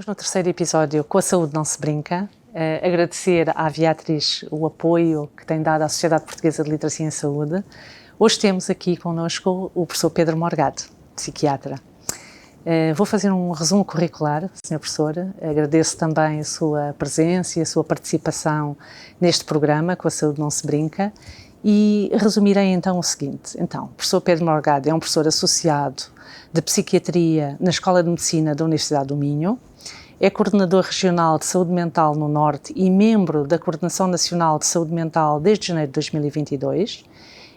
Estamos no terceiro episódio Com a Saúde Não Se Brinca. Agradecer à Viatriz o apoio que tem dado à Sociedade Portuguesa de Literacia em Saúde. Hoje temos aqui connosco o professor Pedro Morgado, psiquiatra. Vou fazer um resumo curricular, Sr. Professor. Agradeço também a sua presença e a sua participação neste programa, Com a Saúde Não Se Brinca, e resumirei então o seguinte. Então, o professor Pedro Morgado é um professor associado de Psiquiatria na Escola de Medicina da Universidade do Minho, é coordenador regional de saúde mental no Norte e membro da Coordenação Nacional de Saúde Mental desde janeiro de 2022,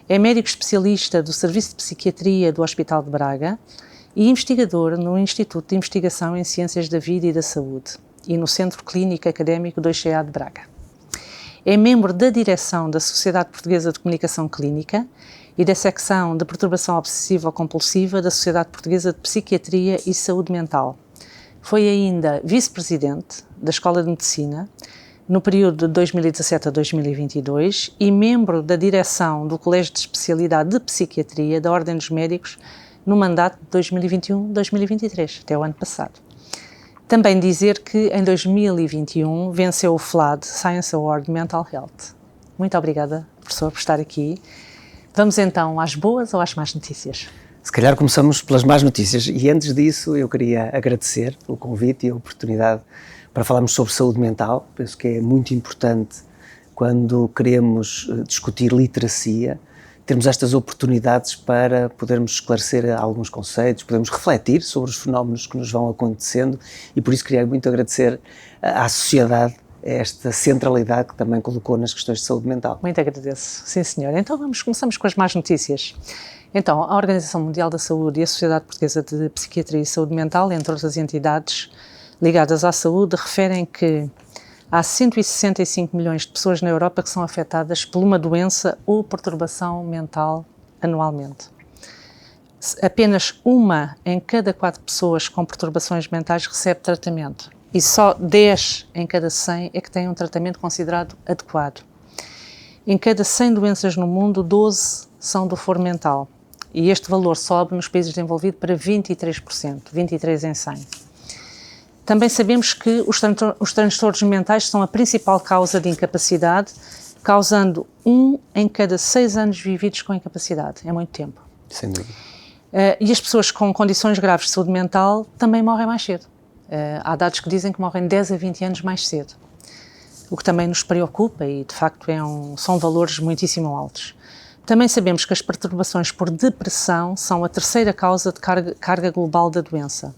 é médico especialista do Serviço de Psiquiatria do Hospital de Braga e investigador no Instituto de Investigação em Ciências da Vida e da Saúde e no Centro Clínico Académico do ICEA de Braga. É membro da direção da Sociedade Portuguesa de Comunicação Clínica e da secção de perturbação obsessiva-compulsiva da Sociedade Portuguesa de Psiquiatria e Saúde Mental. Foi ainda vice-presidente da Escola de Medicina no período de 2017 a 2022 e membro da direção do Colégio de Especialidade de Psiquiatria da Ordem dos Médicos no mandato de 2021-2023, até o ano passado. Também dizer que em 2021 venceu o FLAD Science Award Mental Health. Muito obrigada, professor, por estar aqui. Vamos então às boas ou às más notícias? Se calhar começamos pelas más notícias e antes disso eu queria agradecer o convite e a oportunidade para falarmos sobre saúde mental. Penso que é muito importante quando queremos discutir literacia, termos estas oportunidades para podermos esclarecer alguns conceitos, podermos refletir sobre os fenómenos que nos vão acontecendo e por isso queria muito agradecer à sociedade esta centralidade que também colocou nas questões de saúde mental. Muito agradeço, sim senhor. Então começamos com as más notícias. Então, a Organização Mundial da Saúde e a Sociedade Portuguesa de Psiquiatria e Saúde Mental, entre outras entidades ligadas à saúde, referem que há 165 milhões de pessoas na Europa que são afetadas por uma doença ou perturbação mental anualmente. Apenas uma em cada 4 pessoas com perturbações mentais recebe tratamento. E só 10 em cada 100 é que têm um tratamento considerado adequado. Em cada 100 doenças no mundo, 12 são do foro mental. E este valor sobe nos países desenvolvidos para 23%, 23 em 100. Também sabemos que os transtornos mentais são a principal causa de incapacidade, causando 1 em cada 6 anos vividos com incapacidade. É muito tempo. Sem dúvida. E as pessoas com condições graves de saúde mental também morrem mais cedo. Há dados que dizem que morrem 10 a 20 anos mais cedo, o que também nos preocupa e, de facto, são valores muitíssimo altos. Também sabemos que as perturbações por depressão são a terceira causa de carga global da doença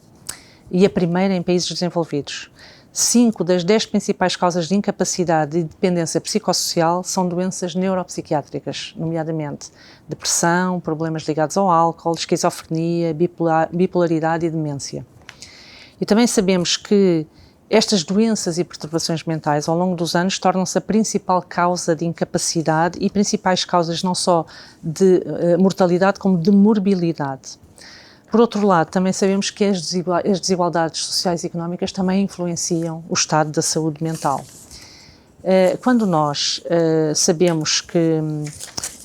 e a primeira em países desenvolvidos. 5 das 10 principais causas de incapacidade e dependência psicossocial são doenças neuropsiquiátricas, nomeadamente depressão, problemas ligados ao álcool, esquizofrenia, bipolaridade e demência. E também sabemos que estas doenças e perturbações mentais, ao longo dos anos, tornam-se a principal causa de incapacidade e principais causas não só de mortalidade, como de morbilidade. Por outro lado, também sabemos que as desigualdades sociais e económicas também influenciam o estado da saúde mental. Quando nós sabemos que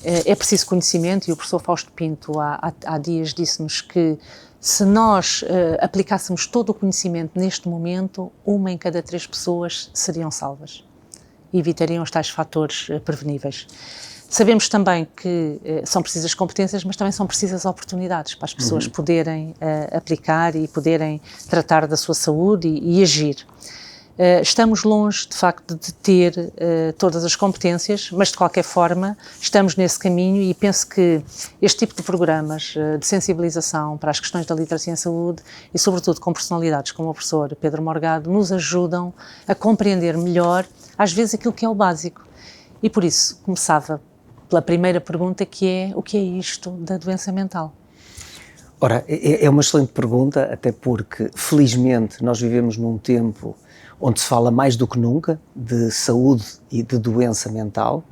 é preciso conhecimento, e o professor Fausto Pinto há dias disse-nos que se nós aplicássemos todo o conhecimento neste momento, 1 em cada 3 pessoas seriam salvas e evitariam os tais fatores preveníveis. Sabemos também que são precisas competências, mas também são precisas oportunidades para as pessoas poderem aplicar e poderem tratar da sua saúde e agir. Estamos longe, de facto, de ter todas as competências, mas, de qualquer forma, estamos nesse caminho e penso que este tipo de programas de sensibilização para as questões da literacia em saúde e, sobretudo, com personalidades como o professor Pedro Morgado, nos ajudam a compreender melhor, às vezes, aquilo que é o básico. E, por isso, começava pela primeira pergunta, que é: o que é isto da doença mental? Ora, é uma excelente pergunta, até porque, felizmente, nós vivemos num tempo onde se fala mais do que nunca de saúde e de doença mental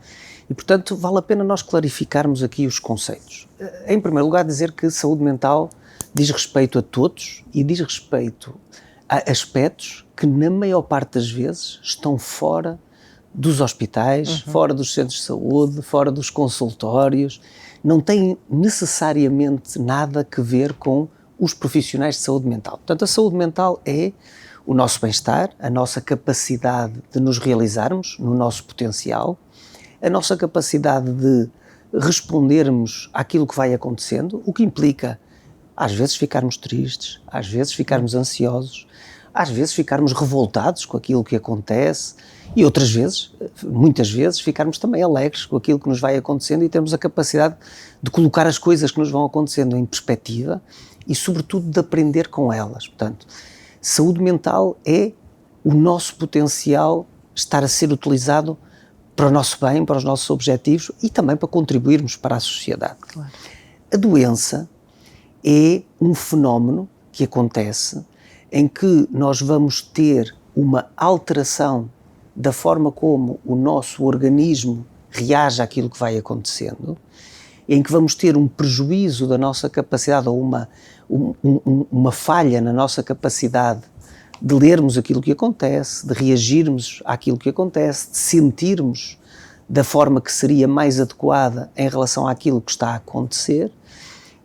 e, portanto, vale a pena nós clarificarmos aqui os conceitos. Em primeiro lugar, dizer que saúde mental diz respeito a todos e diz respeito a aspectos que, na maior parte das vezes, estão fora dos hospitais, fora dos centros de saúde, fora dos consultórios, não têm necessariamente nada a ver com os profissionais de saúde mental. Portanto, a saúde mental é o nosso bem-estar, a nossa capacidade de nos realizarmos no nosso potencial, a nossa capacidade de respondermos àquilo que vai acontecendo, o que implica, às vezes, ficarmos tristes, às vezes, ficarmos ansiosos, às vezes, ficarmos revoltados com aquilo que acontece e outras vezes, muitas vezes, ficarmos também alegres com aquilo que nos vai acontecendo e termos a capacidade de colocar as coisas que nos vão acontecendo em perspectiva e, sobretudo, de aprender com elas. Portanto, saúde mental é o nosso potencial estar a ser utilizado para o nosso bem, para os nossos objetivos e também para contribuirmos para a sociedade. Claro. A doença é um fenómeno que acontece em que nós vamos ter uma alteração da forma como o nosso organismo reage àquilo que vai acontecendo, em que vamos ter um prejuízo da nossa capacidade ou uma falha na nossa capacidade de lermos aquilo que acontece, de reagirmos àquilo que acontece, de sentirmos da forma que seria mais adequada em relação àquilo que está a acontecer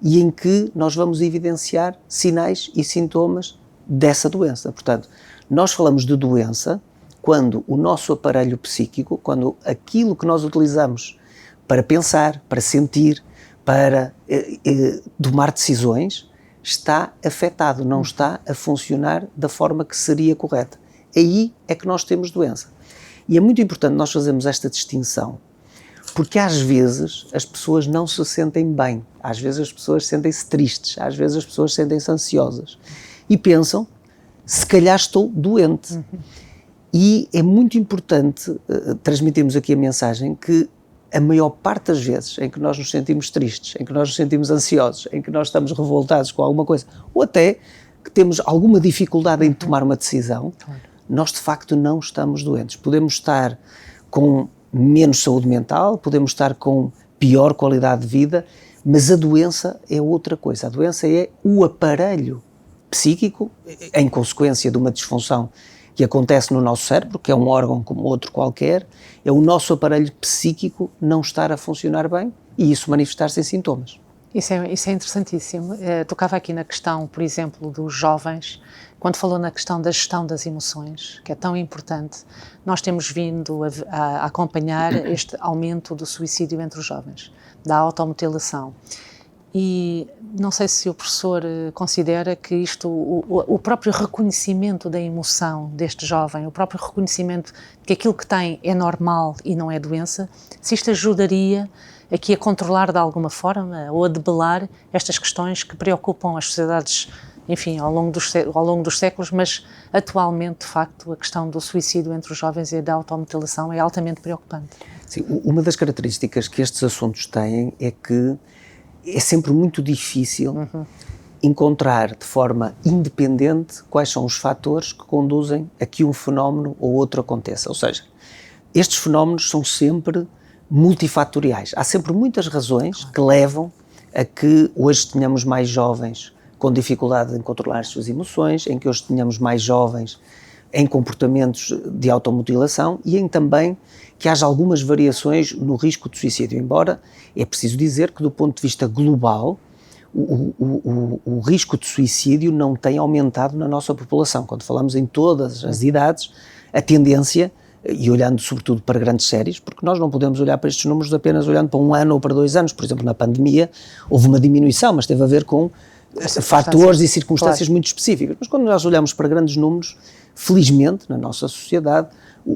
e em que nós vamos evidenciar sinais e sintomas dessa doença. Portanto, nós falamos de doença quando o nosso aparelho psíquico, quando aquilo que nós utilizamos para pensar, para sentir, para tomar decisões, está afetado, não está a funcionar da forma que seria correta. Aí é que nós temos doença. E é muito importante nós fazermos esta distinção, porque às vezes as pessoas não se sentem bem, às vezes as pessoas sentem-se tristes, às vezes as pessoas sentem-se ansiosas e pensam, se calhar estou doente. E é muito importante transmitirmos aqui a mensagem que a maior parte das vezes em que nós nos sentimos tristes, em que nós nos sentimos ansiosos, em que nós estamos revoltados com alguma coisa, ou até que temos alguma dificuldade em tomar uma decisão, nós de facto não estamos doentes. Podemos estar com menos saúde mental, podemos estar com pior qualidade de vida, mas a doença é outra coisa. A doença é o aparelho psíquico, em consequência de uma disfunção que acontece no nosso cérebro, que é um órgão como outro qualquer, é o nosso aparelho psíquico não estar a funcionar bem e isso manifestar-se em sintomas. Isso é interessantíssimo. Tocava aqui na questão, por exemplo, dos jovens, quando falou na questão da gestão das emoções, que é tão importante. Nós temos vindo a acompanhar este aumento do suicídio entre os jovens, da automutilação. E não sei se o professor considera que isto, o próprio reconhecimento da emoção deste jovem, o próprio reconhecimento de que aquilo que tem é normal e não é doença, se isto ajudaria aqui a controlar de alguma forma ou a debelar estas questões que preocupam as sociedades, enfim, ao longo dos séculos, mas atualmente, de facto, a questão do suicídio entre os jovens e da automutilação é altamente preocupante. Sim, uma das características que estes assuntos têm é que é sempre muito difícil encontrar de forma independente quais são os fatores que conduzem a que um fenómeno ou outro aconteça. Ou seja, estes fenómenos são sempre multifatoriais. Há sempre muitas razões que levam a que hoje tenhamos mais jovens com dificuldade em controlar as suas emoções, em que hoje tenhamos mais jovens em comportamentos de automutilação e em também que haja algumas variações no risco de suicídio, embora é preciso dizer que do ponto de vista global o risco de suicídio não tem aumentado na nossa população. Quando falamos em todas as idades, a tendência, e olhando sobretudo para grandes séries, porque nós não podemos olhar para estes números apenas olhando para 1 ano ou para 2 anos, por exemplo, na pandemia houve uma diminuição, mas teve a ver com fatores e circunstâncias muito específicas. Mas quando nós olhamos para grandes números, felizmente, na nossa sociedade,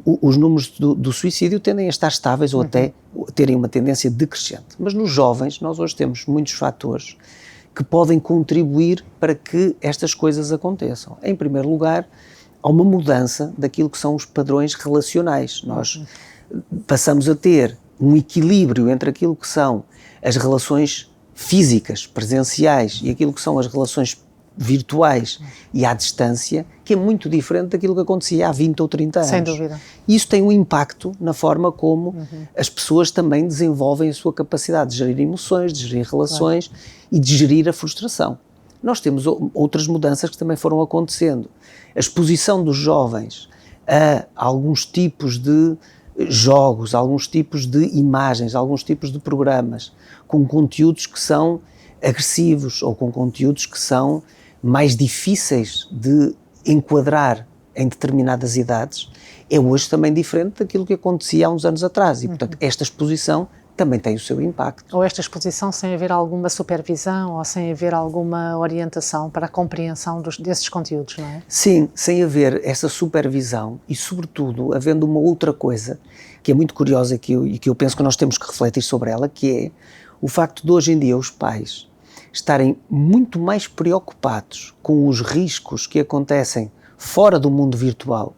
os números do suicídio tendem a estar estáveis ou até terem uma tendência decrescente. Mas nos jovens, nós hoje temos muitos fatores que podem contribuir para que estas coisas aconteçam. Em primeiro lugar, há uma mudança daquilo que são os padrões relacionais. Nós passamos a ter um equilíbrio entre aquilo que são as relações físicas, presenciais, e aquilo que são as relações virtuais e à distância, que é muito diferente daquilo que acontecia há 20 ou 30 anos. Sem dúvida. E isso tem um impacto na forma como as pessoas também desenvolvem a sua capacidade de gerir emoções, de gerir relações e de gerir a frustração. Nós temos outras mudanças que também foram acontecendo. A exposição dos jovens a alguns tipos de jogos, a alguns tipos de imagens, a alguns tipos de programas, com conteúdos que são agressivos ou com conteúdos que são mais difíceis de enquadrar em determinadas idades é hoje também diferente daquilo que acontecia há uns anos atrás e, portanto, esta exposição também tem o seu impacto. Ou esta exposição sem haver alguma supervisão ou sem haver alguma orientação para a compreensão desses conteúdos, não é? Sim, sem haver essa supervisão e, sobretudo, havendo uma outra coisa que é muito curiosa e que eu penso que nós temos que refletir sobre ela, que é o facto de hoje em dia os pais estarem muito mais preocupados com os riscos que acontecem fora do mundo virtual,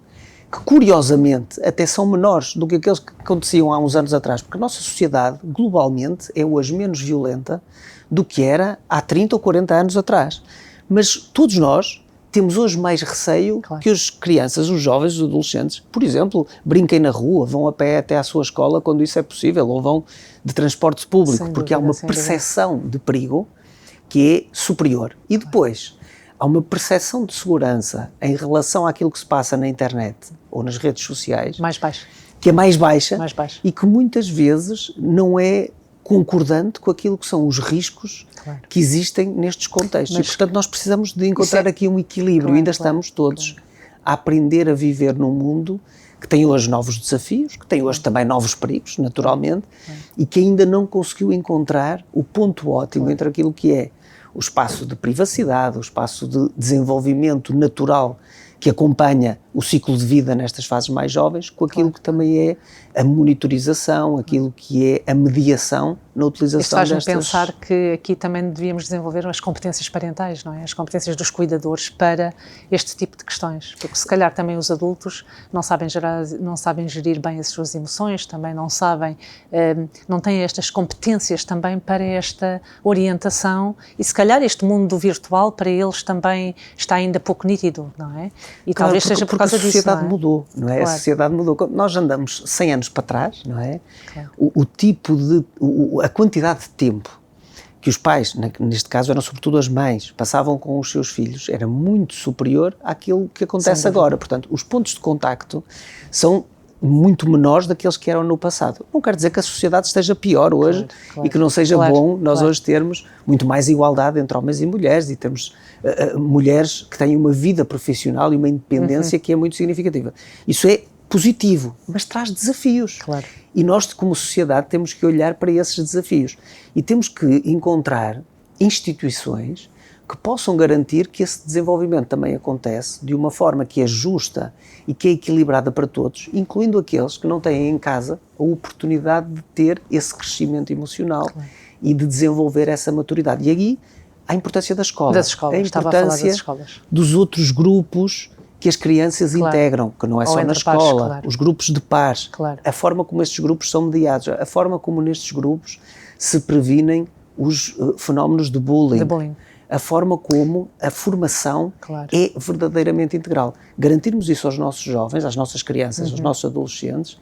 que curiosamente até são menores do que aqueles que aconteciam há uns anos atrás, porque a nossa sociedade globalmente é hoje menos violenta do que era há 30 ou 40 anos atrás. Mas todos nós temos hoje mais receio que as crianças, os jovens, os adolescentes, por exemplo, brinquem na rua, vão a pé até à sua escola quando isso é possível, ou vão de transporte público, porque há uma percepção de perigo que é superior. E depois, há uma percepção de segurança em relação àquilo que se passa na internet ou nas redes sociais, mais baixa, que é mais baixa e que muitas vezes não é concordante com aquilo que são os riscos que existem nestes contextos. E, portanto, nós precisamos de encontrar aqui um equilíbrio. Ainda estamos todos a aprender a viver num mundo que tem hoje novos desafios, que tem hoje também novos perigos, naturalmente, e que ainda não conseguiu encontrar o ponto ótimo entre aquilo que é o espaço de privacidade, o espaço de desenvolvimento natural que acompanha o ciclo de vida nestas fases mais jovens, com aquilo que também é a monitorização, aquilo que é a mediação na utilização destas... Isto faz-me pensar que aqui também devíamos desenvolver as competências parentais, não é? As competências dos cuidadores para este tipo de questões, porque se calhar também os adultos não sabem gerir bem as suas emoções, também não sabem, não têm estas competências também para esta orientação e se calhar este mundo virtual para eles também está ainda pouco nítido, não é? E claro, talvez seja por causa disso, a sociedade não é? mudou, não é? Claro. A sociedade mudou. Nós andamos 100 anos para trás, não é? Claro. A quantidade de tempo que os pais, neste caso eram sobretudo as mães, passavam com os seus filhos, era muito superior àquilo que acontece agora. Portanto, os pontos de contacto são muito menores daqueles que eram no passado. Não quer dizer que a sociedade esteja pior hoje e que não seja bom nós hoje termos muito mais igualdade entre homens e mulheres e termos mulheres que têm uma vida profissional e uma independência que é muito significativa. Isso é positivo, mas traz desafios. Claro. E nós, como sociedade, temos que olhar para esses desafios e temos que encontrar instituições que possam garantir que esse desenvolvimento também acontece de uma forma que é justa e que é equilibrada para todos, incluindo aqueles que não têm em casa a oportunidade de ter esse crescimento emocional e de desenvolver essa maturidade. E aí, a importância da escola, das escolas, a importância dos outros grupos que as crianças integram, que não é só na escola, os grupos de pares, a forma como estes grupos são mediados, a forma como nestes grupos se previnem os fenómenos de bullying. A forma como a formação é verdadeiramente integral. Garantirmos isso aos nossos jovens, às nossas crianças, aos nossos adolescentes,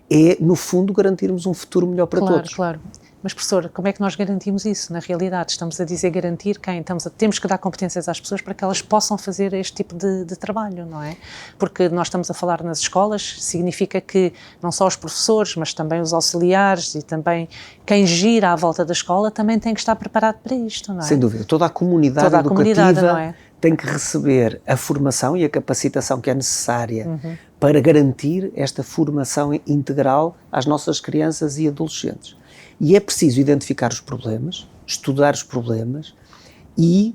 é, no fundo, garantirmos um futuro melhor para todos. Claro. Mas, professora, como é que nós garantimos isso na realidade? Estamos a dizer garantir quem? Temos que dar competências às pessoas para que elas possam fazer este tipo de trabalho, não é? Porque nós estamos a falar nas escolas, significa que não só os professores, mas também os auxiliares e também quem gira à volta da escola também tem que estar preparado para isto, não é? Sem dúvida. Toda a comunidade educativa tem que receber a formação e a capacitação que é necessária para garantir esta formação integral às nossas crianças e adolescentes. E é preciso identificar os problemas, estudar os problemas e,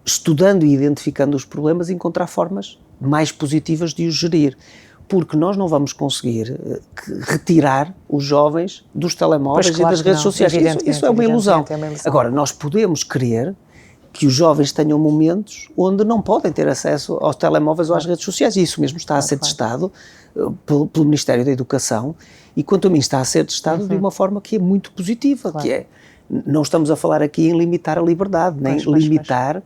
estudando e identificando os problemas, encontrar formas mais positivas de os gerir. Porque nós não vamos conseguir retirar os jovens dos telemóveis e das redes sociais. Isso é uma ilusão. Agora, nós podemos querer que os jovens tenham momentos onde não podem ter acesso aos telemóveis ou às redes sociais. E isso mesmo está a ser testado pelo Ministério da Educação e, quanto a mim, está a ser testado de uma forma que é muito positiva, que é, não estamos a falar aqui em limitar a liberdade, nem limitar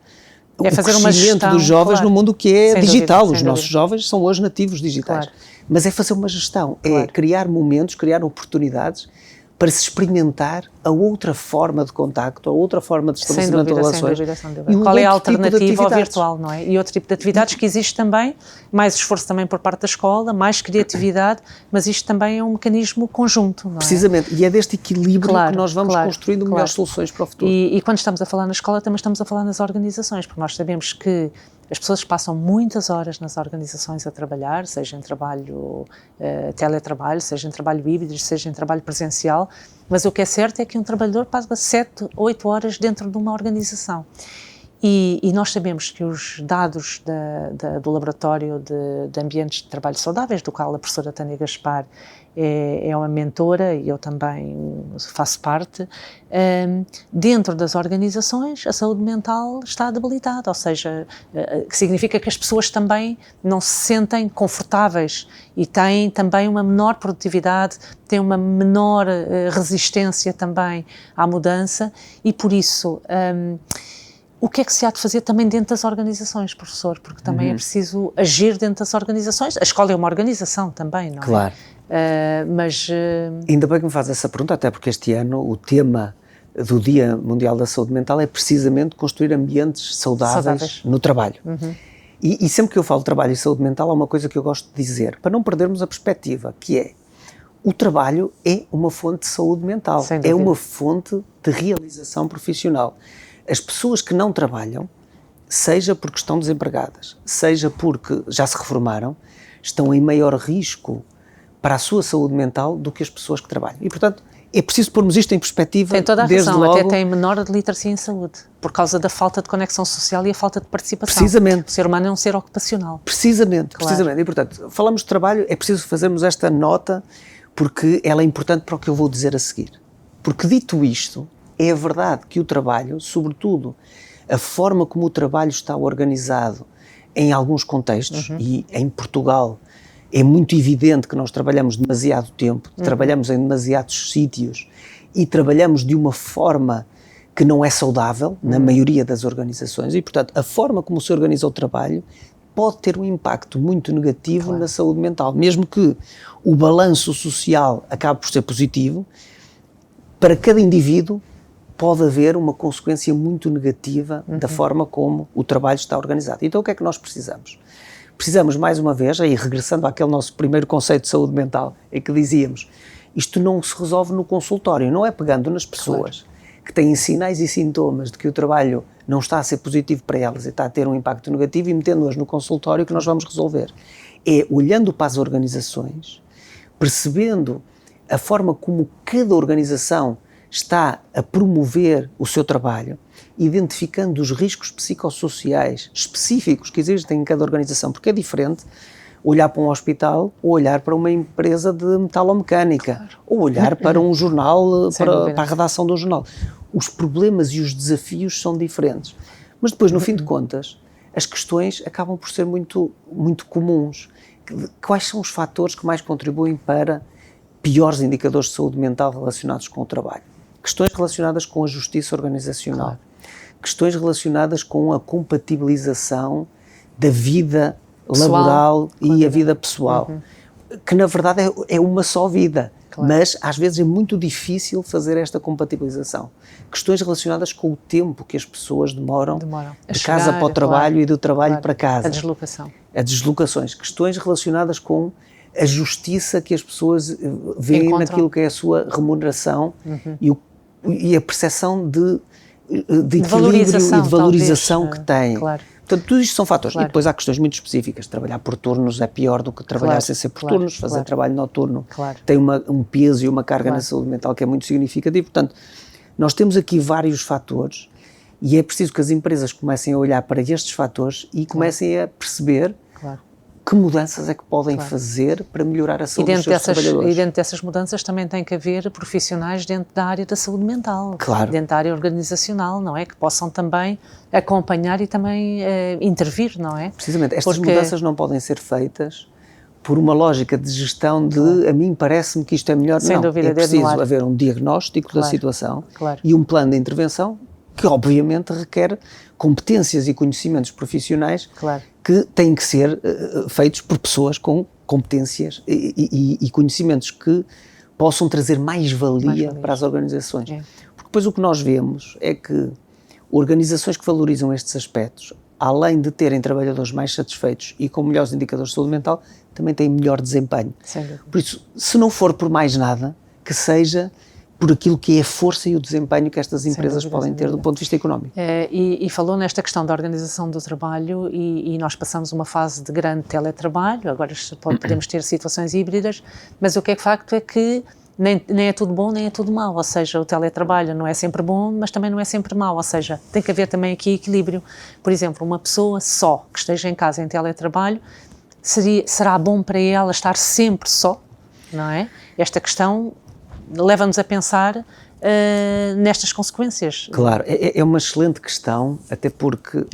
o crescimento dos jovens no mundo que é digital. Os nossos jovens são hoje nativos digitais. Mas é fazer uma gestão, é criar momentos, criar oportunidades para se experimentar a outra forma de contacto, a outra forma de estabelecimento de relações. Sem dúvida. Qual é a alternativa ao virtual, não é? E outro tipo de atividades que existe também, mais esforço também por parte da escola, mais criatividade, mas isto também é um mecanismo conjunto, não é? Precisamente, e é deste equilíbrio que nós vamos construindo melhores soluções para o futuro. E quando estamos a falar na escola, também estamos a falar nas organizações, porque nós sabemos que As pessoas passam muitas horas nas organizações a trabalhar, seja em trabalho teletrabalho, seja em trabalho híbrido, seja em trabalho presencial, mas o que é certo é que um trabalhador passa 7, 8 horas dentro de uma organização. E nós sabemos que os dados do Laboratório de Ambientes de Trabalho Saudáveis, do qual a professora Tânia Gaspar é uma mentora e eu também faço parte, dentro das organizações a saúde mental está debilitada, ou seja, que significa que as pessoas também não se sentem confortáveis e têm também uma menor produtividade, têm uma menor resistência também à mudança e por isso... O que é que se há de fazer também dentro das organizações, professor? Porque também é preciso agir dentro das organizações. A escola é uma organização também, não é? Claro. Ainda bem que me faz essa pergunta, até porque este ano o tema do Dia Mundial da Saúde Mental é precisamente construir ambientes saudáveis no trabalho. E sempre que eu falo de trabalho e saúde mental, há uma coisa que eu gosto de dizer, para não perdermos a perspectiva, que é o trabalho é uma fonte de saúde mental, é uma fonte de realização profissional. As pessoas que não trabalham, seja porque estão desempregadas, seja porque já se reformaram, estão em maior risco para a sua saúde mental do que as pessoas que trabalham. E, portanto, é preciso pormos isto em perspectiva. Tem toda a desde razão, logo, até tem menor literacia em saúde, por causa da falta de conexão social e a falta de participação. Precisamente. O ser humano é um ser ocupacional. Precisamente, claro. precisamente. E, portanto, falamos de trabalho, é preciso fazermos esta nota, porque ela é importante para o que eu vou dizer a seguir. Porque, dito isto, é verdade que o trabalho, sobretudo a forma como o trabalho está organizado em alguns contextos, e em Portugal é muito evidente que nós trabalhamos demasiado tempo, trabalhamos em demasiados sítios e trabalhamos de uma forma que não é saudável na maioria das organizações e, portanto, a forma como se organiza o trabalho pode ter um impacto muito negativo na saúde mental, mesmo que o balanço social acabe por ser positivo, para cada indivíduo pode haver uma consequência muito negativa da forma como o trabalho está organizado. Então, o que é que nós precisamos? Precisamos, mais uma vez, aí regressando àquele nosso primeiro conceito de saúde mental, em que dizíamos, isto não se resolve no consultório, não é pegando nas pessoas que têm sinais e sintomas de que o trabalho não está a ser positivo para elas e está a ter um impacto negativo e metendo-as no consultório que nós vamos resolver. É olhando para as organizações, percebendo a forma como cada organização está a promover o seu trabalho, identificando os riscos psicossociais específicos que existem em cada organização, porque é diferente olhar para um hospital ou olhar para uma empresa de metalomecânica, ou olhar para um jornal, para a redação de um jornal. Os problemas e os desafios são diferentes. Mas depois, no fim de contas, as questões acabam por ser muito, muito comuns. Quais são os fatores que mais contribuem para piores indicadores de saúde mental relacionados com o trabalho? Questões relacionadas com a justiça organizacional, questões relacionadas com a compatibilização da vida laboral e a vida pessoal, que na verdade é uma só vida, mas às vezes é muito difícil fazer esta compatibilização. Questões relacionadas com o tempo que as pessoas demoram de casa para o trabalho e do trabalho para casa. A deslocação. As deslocações. Questões relacionadas com a justiça que as pessoas veem naquilo que é a sua remuneração e a percepção de equilíbrio e de valorização que têm. Portanto, tudo isto são fatores. E depois há questões muito específicas. Trabalhar por turnos é pior do que trabalhar sem ser por turnos. Fazer trabalho noturno tem um peso e uma carga na saúde mental que é muito significativa. Portanto, nós temos aqui vários fatores e é preciso que as empresas comecem a olhar para estes fatores e comecem a perceber que mudanças é que podem fazer para melhorar a saúde dos seus trabalhadores. E dentro dessas mudanças também tem que haver profissionais dentro da área da saúde mental, dentro da área organizacional, não é? Que possam também acompanhar e também intervir, não é? Precisamente, estas mudanças não podem ser feitas por uma lógica de gestão de a mim parece-me que isto é melhor. Sem dúvida, é preciso haver um diagnóstico da situação e um plano de intervenção que obviamente requer competências e conhecimentos profissionais que têm que ser feitos por pessoas com competências e conhecimentos que possam trazer mais-valia para as organizações. Porque depois o que nós vemos é que organizações que valorizam estes aspectos, além de terem trabalhadores mais satisfeitos e com melhores indicadores de saúde mental, também têm melhor desempenho. Por isso, se não for por mais nada, que seja por aquilo que é a força e o desempenho que estas empresas podem ter do ponto de vista económico. E falou nesta questão da organização do trabalho e nós passamos uma fase de grande teletrabalho, agora podemos ter situações híbridas, mas o que é facto é que nem é tudo bom, nem é tudo mau, ou seja, o teletrabalho não é sempre bom, mas também não é sempre mau, ou seja, tem que haver também aqui equilíbrio. Por exemplo, uma pessoa só que esteja em casa em teletrabalho, será bom para ela estar sempre só, não é? Esta questão leva-nos a pensar nestas consequências. Claro, é uma excelente questão, até porque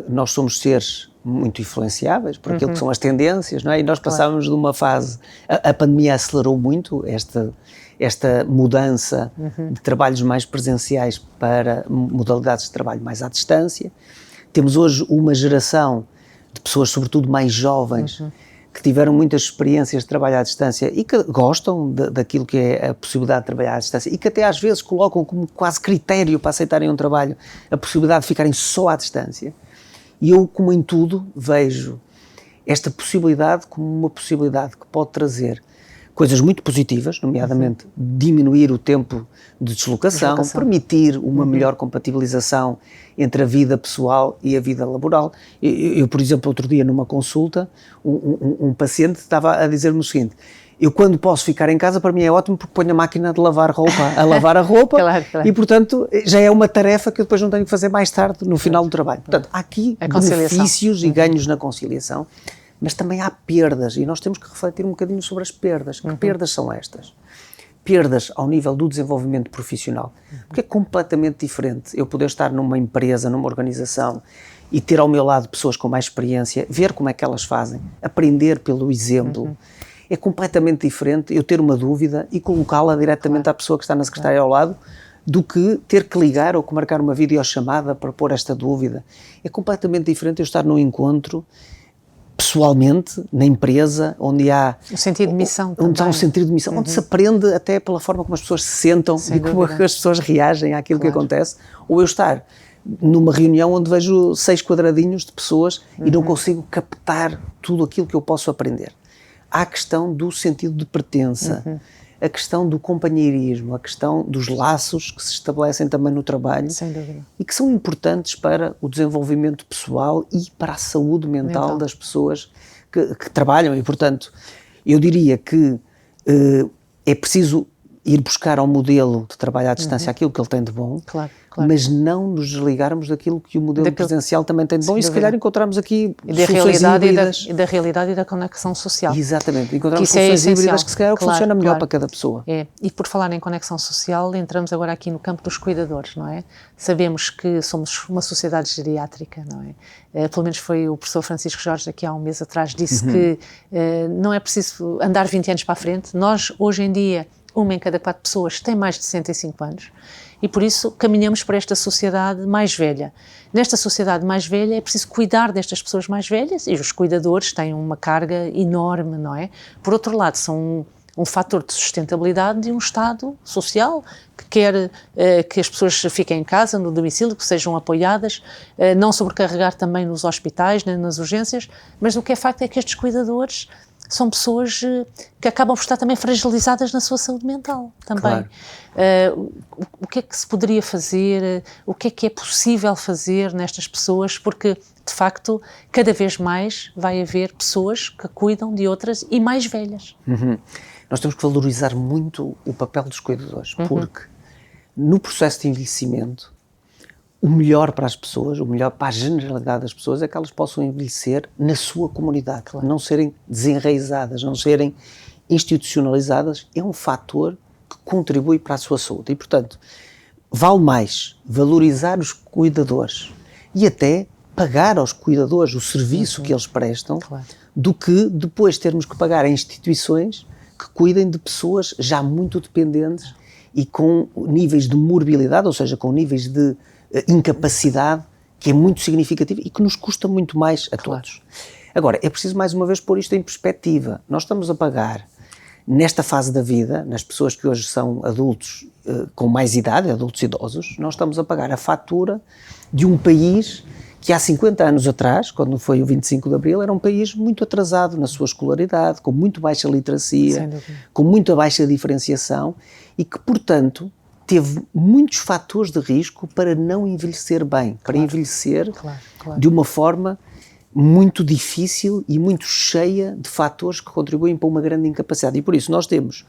nós somos seres muito influenciáveis por aquilo que são as tendências, não é? E nós passámos de uma fase, a pandemia acelerou muito esta mudança de trabalhos mais presenciais para modalidades de trabalho mais à distância. Temos hoje uma geração de pessoas, sobretudo mais jovens, que tiveram muitas experiências de trabalho à distância e que gostam daquilo que é a possibilidade de trabalhar à distância e que até às vezes colocam como quase critério para aceitarem um trabalho a possibilidade de ficarem só à distância. E eu, como em tudo, vejo esta possibilidade como uma possibilidade que pode trazer coisas muito positivas, nomeadamente diminuir o tempo de deslocação. Permitir uma melhor compatibilização entre a vida pessoal e a vida laboral. Eu, por exemplo, outro dia numa consulta, um paciente estava a dizer-me o seguinte: eu quando posso ficar em casa, para mim é ótimo porque ponho a máquina de lavar roupa a lavar a roupa Claro. E, portanto, já é uma tarefa que eu depois não tenho que fazer mais tarde no final do trabalho. Portanto, há aqui benefícios e ganhos na conciliação, mas também há perdas e nós temos que refletir um bocadinho sobre as perdas. Que perdas são estas? Perdas ao nível do desenvolvimento profissional, porque é completamente diferente eu poder estar numa empresa, numa organização e ter ao meu lado pessoas com mais experiência, ver como é que elas fazem, aprender pelo exemplo. É completamente diferente eu ter uma dúvida e colocá-la diretamente à pessoa que está na secretária ao lado, do que ter que ligar ou que marcar uma videochamada para pôr esta dúvida. É completamente diferente eu estar num encontro pessoalmente, na empresa, onde há o sentido de missão, onde há um sentido de missão, onde se aprende até pela forma como as pessoas se sentam e como as pessoas reagem àquilo que acontece, ou eu estar numa reunião onde vejo 6 quadradinhos de pessoas e não consigo captar tudo aquilo que eu posso aprender. Há a questão do sentido de pertença, a questão do companheirismo, a questão dos laços que se estabelecem também no trabalho e que são importantes para o desenvolvimento pessoal e para a saúde mental das pessoas que trabalham e, portanto, eu diria que é preciso ir buscar ao modelo de trabalho à distância aquilo que ele tem de bom, mas não nos desligarmos daquilo que o modelo presencial também tem de bom e se calhar encontramos aqui soluções híbridas. Da realidade e da conexão social. Exatamente, encontramos soluções híbridas que se calhar funciona melhor para cada pessoa. E por falar em conexão social, entramos agora aqui no campo dos cuidadores, não é? Sabemos que somos uma sociedade geriátrica, não é? Pelo menos foi o professor Francisco Jorge, aqui há um mês atrás, disse que não é preciso andar 20 anos para a frente. Nós, hoje em dia, 1 em cada 4 pessoas tem mais de 65 anos e por isso caminhamos para esta sociedade mais velha. Nesta sociedade mais velha é preciso cuidar destas pessoas mais velhas e os cuidadores têm uma carga enorme, não é? Por outro lado, são um fator de sustentabilidade de um Estado social que quer que as pessoas fiquem em casa, no domicílio, que sejam apoiadas, não sobrecarregar também nos hospitais, nem nas urgências, mas o que é facto é que estes cuidadores são pessoas que acabam por estar também fragilizadas na sua saúde mental também. O que é que se poderia fazer, o que é possível fazer nestas pessoas, porque de facto cada vez mais vai haver pessoas que cuidam de outras e mais velhas. Nós temos que valorizar muito o papel dos cuidadores, porque no processo de envelhecimento o melhor para as pessoas, o melhor para a generalidade das pessoas é que elas possam envelhecer na sua comunidade, não serem desenraizadas, não serem institucionalizadas, é um fator que contribui para a sua saúde e, portanto, vale mais valorizar os cuidadores e até pagar aos cuidadores o serviço que eles prestam do que depois termos que pagar a instituições que cuidem de pessoas já muito dependentes e com níveis de morbilidade, ou seja, com níveis de incapacidade que é muito significativa e que nos custa muito mais a todos. Agora, é preciso mais uma vez pôr isto em perspectiva. Nós estamos a pagar, nesta fase da vida, nas pessoas que hoje são adultos com mais idade, adultos idosos, nós estamos a pagar a fatura de um país que há 50 anos atrás, quando foi o 25 de Abril, era um país muito atrasado na sua escolaridade, com muito baixa literacia, com muito baixa diferenciação e que, portanto, teve muitos fatores de risco para não envelhecer bem, para envelhecer de uma forma muito difícil e muito cheia de fatores que contribuem para uma grande incapacidade. E por isso nós temos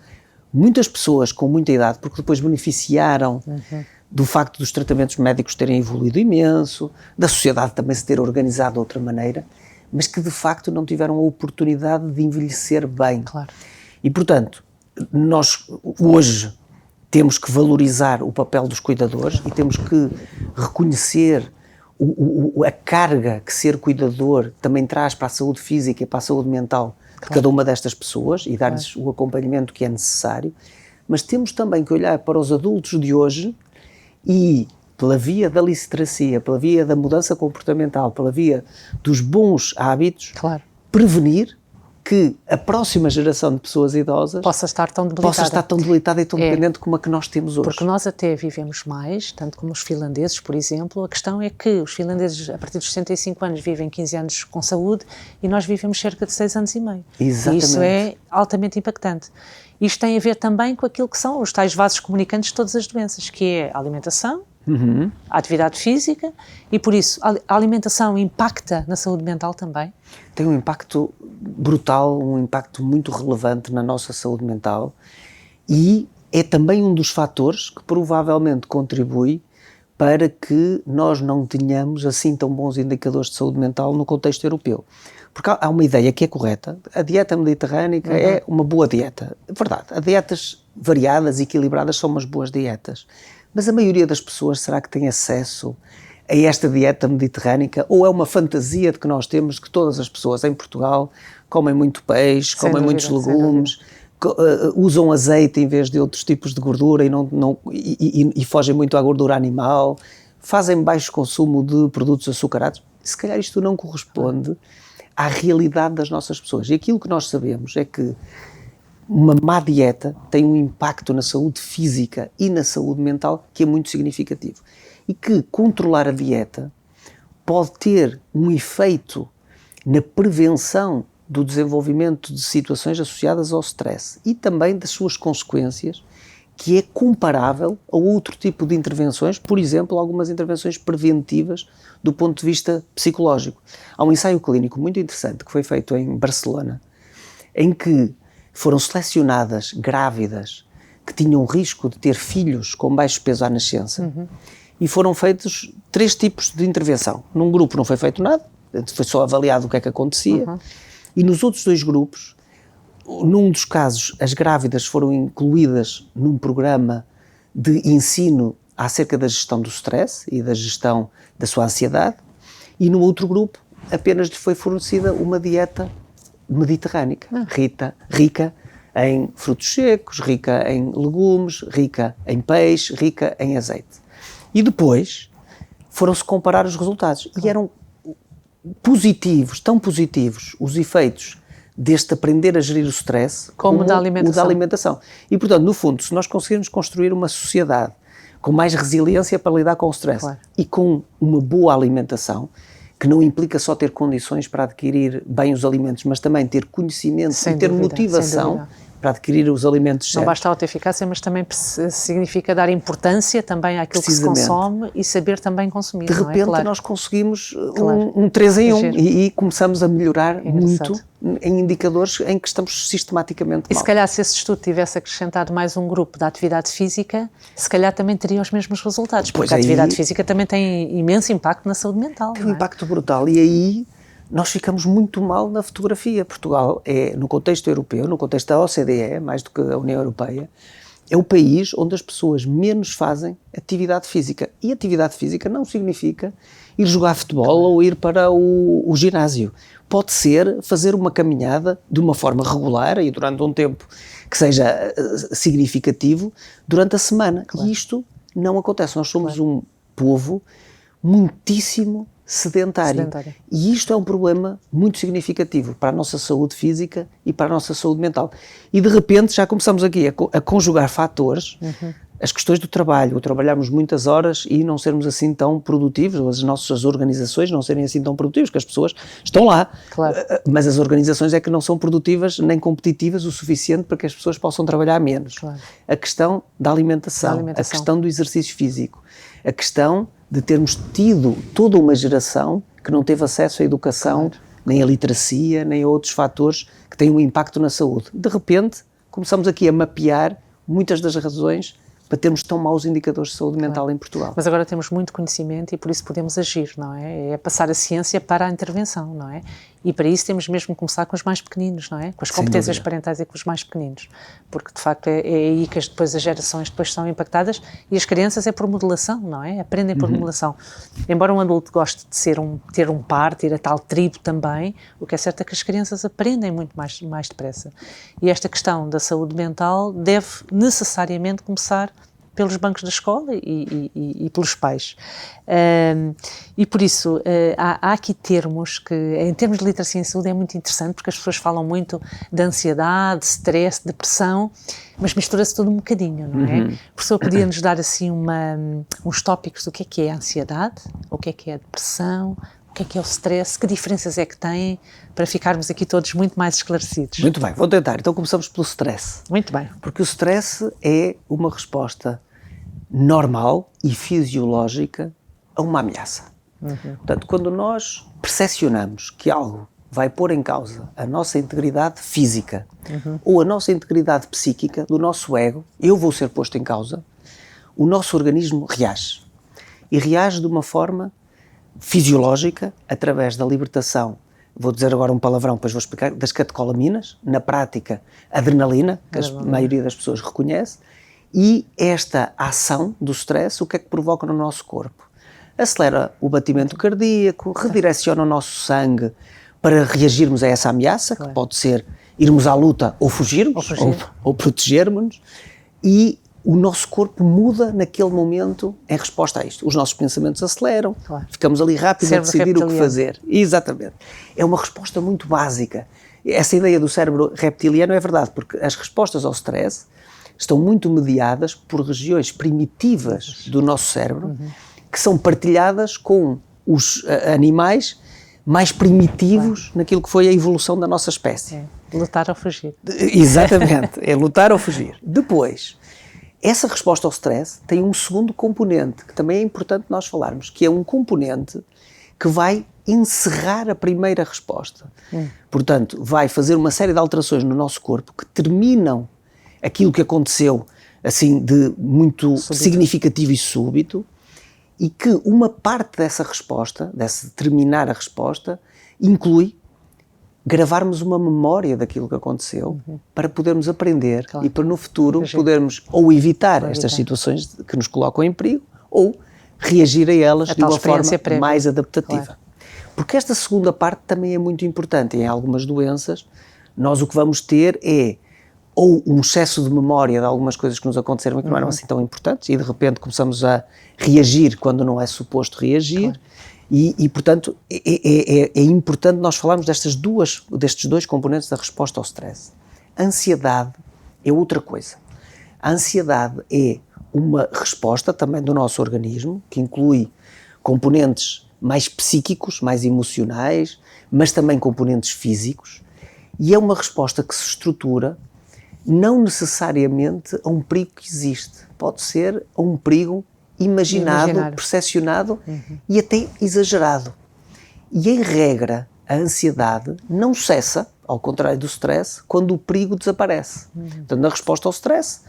muitas pessoas com muita idade, porque depois beneficiaram do facto dos tratamentos médicos terem evoluído imenso, da sociedade também se ter organizado de outra maneira, mas que de facto não tiveram a oportunidade de envelhecer bem. E portanto, nós hoje temos que valorizar o papel dos cuidadores e temos que reconhecer a carga que ser cuidador também traz para a saúde física e para a saúde mental de cada uma destas pessoas e dar-lhes o acompanhamento que é necessário, mas temos também que olhar para os adultos de hoje e, pela via da literacia, pela via da mudança comportamental, pela via dos bons hábitos, prevenir que a próxima geração de pessoas idosas possa estar tão debilitada e tão dependente como a que nós temos hoje. Porque nós até vivemos mais, tanto como os finlandeses, por exemplo. A questão é que os finlandeses, a partir dos 65 anos, vivem 15 anos com saúde e nós vivemos cerca de 6 anos e meio. Exatamente. E isso é altamente impactante. Isto tem a ver também com aquilo que são os tais vasos comunicantes de todas as doenças, que é a alimentação, a atividade física, e por isso a alimentação impacta na saúde mental também? Tem um impacto brutal, um impacto muito relevante na nossa saúde mental e é também um dos fatores que provavelmente contribui para que nós não tenhamos assim tão bons indicadores de saúde mental no contexto europeu. Porque há uma ideia que é correta, a dieta mediterrânica é uma boa dieta. É verdade, as dietas variadas e equilibradas são umas boas dietas, mas a maioria das pessoas será que tem acesso a esta dieta mediterrânica ou é uma fantasia de que nós temos que todas as pessoas em Portugal comem muito peixe, comem muitos legumes, usam azeite em vez de outros tipos de gordura e fogem muito à gordura animal, fazem baixo consumo de produtos açucarados? Se calhar isto não corresponde à realidade das nossas pessoas. E aquilo que nós sabemos é que uma má dieta tem um impacto na saúde física e na saúde mental que é muito significativo. E que controlar a dieta pode ter um efeito na prevenção do desenvolvimento de situações associadas ao stress e também das suas consequências, que é comparável a outro tipo de intervenções, por exemplo, algumas intervenções preventivas do ponto de vista psicológico. Há um ensaio clínico muito interessante que foi feito em Barcelona, em que foram selecionadas grávidas que tinham risco de ter filhos com baixo peso à nascença e foram feitos 3 tipos de intervenção. Num grupo não foi feito nada, foi só avaliado o que é que acontecia, e nos outros 2 grupos, num dos casos, as grávidas foram incluídas num programa de ensino acerca da gestão do stress e da gestão da sua ansiedade, e no outro grupo apenas lhe foi fornecida uma dieta mediterrânica, rica em frutos secos, rica em legumes, rica em peixe, rica em azeite. E depois foram-se comparar os resultados e eram positivos, tão positivos os efeitos deste aprender a gerir o stress como o da alimentação. E, portanto, no fundo, se nós conseguirmos construir uma sociedade com mais resiliência para lidar com o stress e com uma boa alimentação, que não implica só ter condições para adquirir bem os alimentos, mas também ter conhecimento e ter motivação para adquirir os alimentos certos. Não basta a autoeficácia, mas também significa dar importância também àquilo que se consome e saber também consumir. De repente nós conseguimos um 3 em 1 e começamos a melhorar muito em indicadores em que estamos sistematicamente mal. E se calhar se esse estudo tivesse acrescentado mais um grupo da atividade física, se calhar também teria os mesmos resultados, porque a atividade física também tem imenso impacto na saúde mental. Tem um impacto brutal e aí nós ficamos muito mal na fotografia. Portugal é, no contexto europeu, no contexto da OCDE, mais do que a União Europeia, é o país onde as pessoas menos fazem atividade física. E atividade física não significa ir jogar futebol ou ir para o ginásio. Pode ser fazer uma caminhada de uma forma regular e durante um tempo que seja significativo durante a semana. E isto não acontece. Nós somos um povo muitíssimo sedentário. E isto é um problema muito significativo para a nossa saúde física e para a nossa saúde mental. E de repente já começamos aqui a conjugar fatores as questões do trabalho, ou trabalharmos muitas horas e não sermos assim tão produtivos, ou as nossas organizações não serem assim tão produtivas, porque as pessoas estão lá, Claro. Mas as organizações é que não são produtivas nem competitivas o suficiente para que as pessoas possam trabalhar menos. Claro. A questão da alimentação, a questão do exercício físico, a questão de termos tido toda uma geração que não teve acesso à educação, claro, nem à literacia, nem a outros fatores que têm um impacto na saúde. De repente, começamos aqui a mapear muitas das razões para termos tão maus indicadores de saúde mental em Portugal. Mas agora temos muito conhecimento e por isso podemos agir, não é? É passar a ciência para a intervenção, não é? E para isso temos mesmo que começar com os mais pequeninos, não é? Com as competências parentais e com os mais pequeninos. Porque, de facto, é aí que depois as gerações depois são impactadas e as crianças é por modelação, não é? Aprendem por modelação. Embora um adulto goste de ter um par, ter a tal tribo também, o que é certo é que as crianças aprendem muito mais depressa. E esta questão da saúde mental deve necessariamente começar pelos bancos da escola e pelos pais. E por isso, há aqui termos que, em termos de literacia em saúde, é muito interessante, porque as pessoas falam muito de ansiedade, de stress, depressão, mas mistura-se tudo um bocadinho, não é? A professora podia-nos dar assim uns tópicos do que é a ansiedade, o que é a depressão, o que é o stress, que diferenças é que têm, para ficarmos aqui todos muito mais esclarecidos. Muito bem, vou tentar. Então começamos pelo stress. Muito bem. Porque o stress é uma resposta normal e fisiológica a uma ameaça. Portanto, quando nós percepcionamos que algo vai pôr em causa a nossa integridade física ou a nossa integridade psíquica, do nosso ego, eu vou ser posto em causa, o nosso organismo reage. E reage de uma forma fisiológica, através da libertação, vou dizer agora um palavrão, depois vou explicar, das catecolaminas, na prática, adrenalina, que a maioria das pessoas reconhece, e esta ação do stress, o que é que provoca no nosso corpo? Acelera o batimento cardíaco, redireciona o nosso sangue para reagirmos a essa ameaça, que pode ser irmos à luta ou fugirmos, ou protegermos-nos, e o nosso corpo muda naquele momento em resposta a isto. Os nossos pensamentos aceleram, ficamos ali rápido a decidir o que fazer. Exatamente. É uma resposta muito básica. Essa ideia do cérebro reptiliano é verdade, porque as respostas ao stress estão muito mediadas por regiões primitivas do nosso cérebro, que são partilhadas com os animais mais primitivos naquilo que foi a evolução da nossa espécie. Lutar ou fugir. Exatamente, é lutar ou fugir. Depois, essa resposta ao stress tem um segundo componente, que também é importante nós falarmos, que é um componente que vai encerrar a primeira resposta. Portanto, vai fazer uma série de alterações no nosso corpo que terminam aquilo que aconteceu, assim, de muito significativo e súbito, e que uma parte dessa resposta, desse terminar a resposta, inclui gravarmos uma memória daquilo que aconteceu para podermos aprender e para no futuro podermos ou evitar estas situações que nos colocam em perigo ou reagir a elas de uma forma mais adaptativa. Porque esta segunda parte também é muito importante. Em algumas doenças, nós o que vamos ter é ou um excesso de memória de algumas coisas que nos aconteceram e que não eram assim tão importantes e de repente começamos a reagir quando não é suposto reagir. E portanto, é importante nós falarmos destes dois componentes da resposta ao stress. A ansiedade é outra coisa. A ansiedade é uma resposta também do nosso organismo, que inclui componentes mais psíquicos, mais emocionais, mas também componentes físicos, e é uma resposta que se estrutura não necessariamente a um perigo que existe. Pode ser a um perigo imaginado, percepcionado e até exagerado. E, em regra, a ansiedade não cessa, ao contrário do stress, quando o perigo desaparece. Portanto, na resposta ao stress,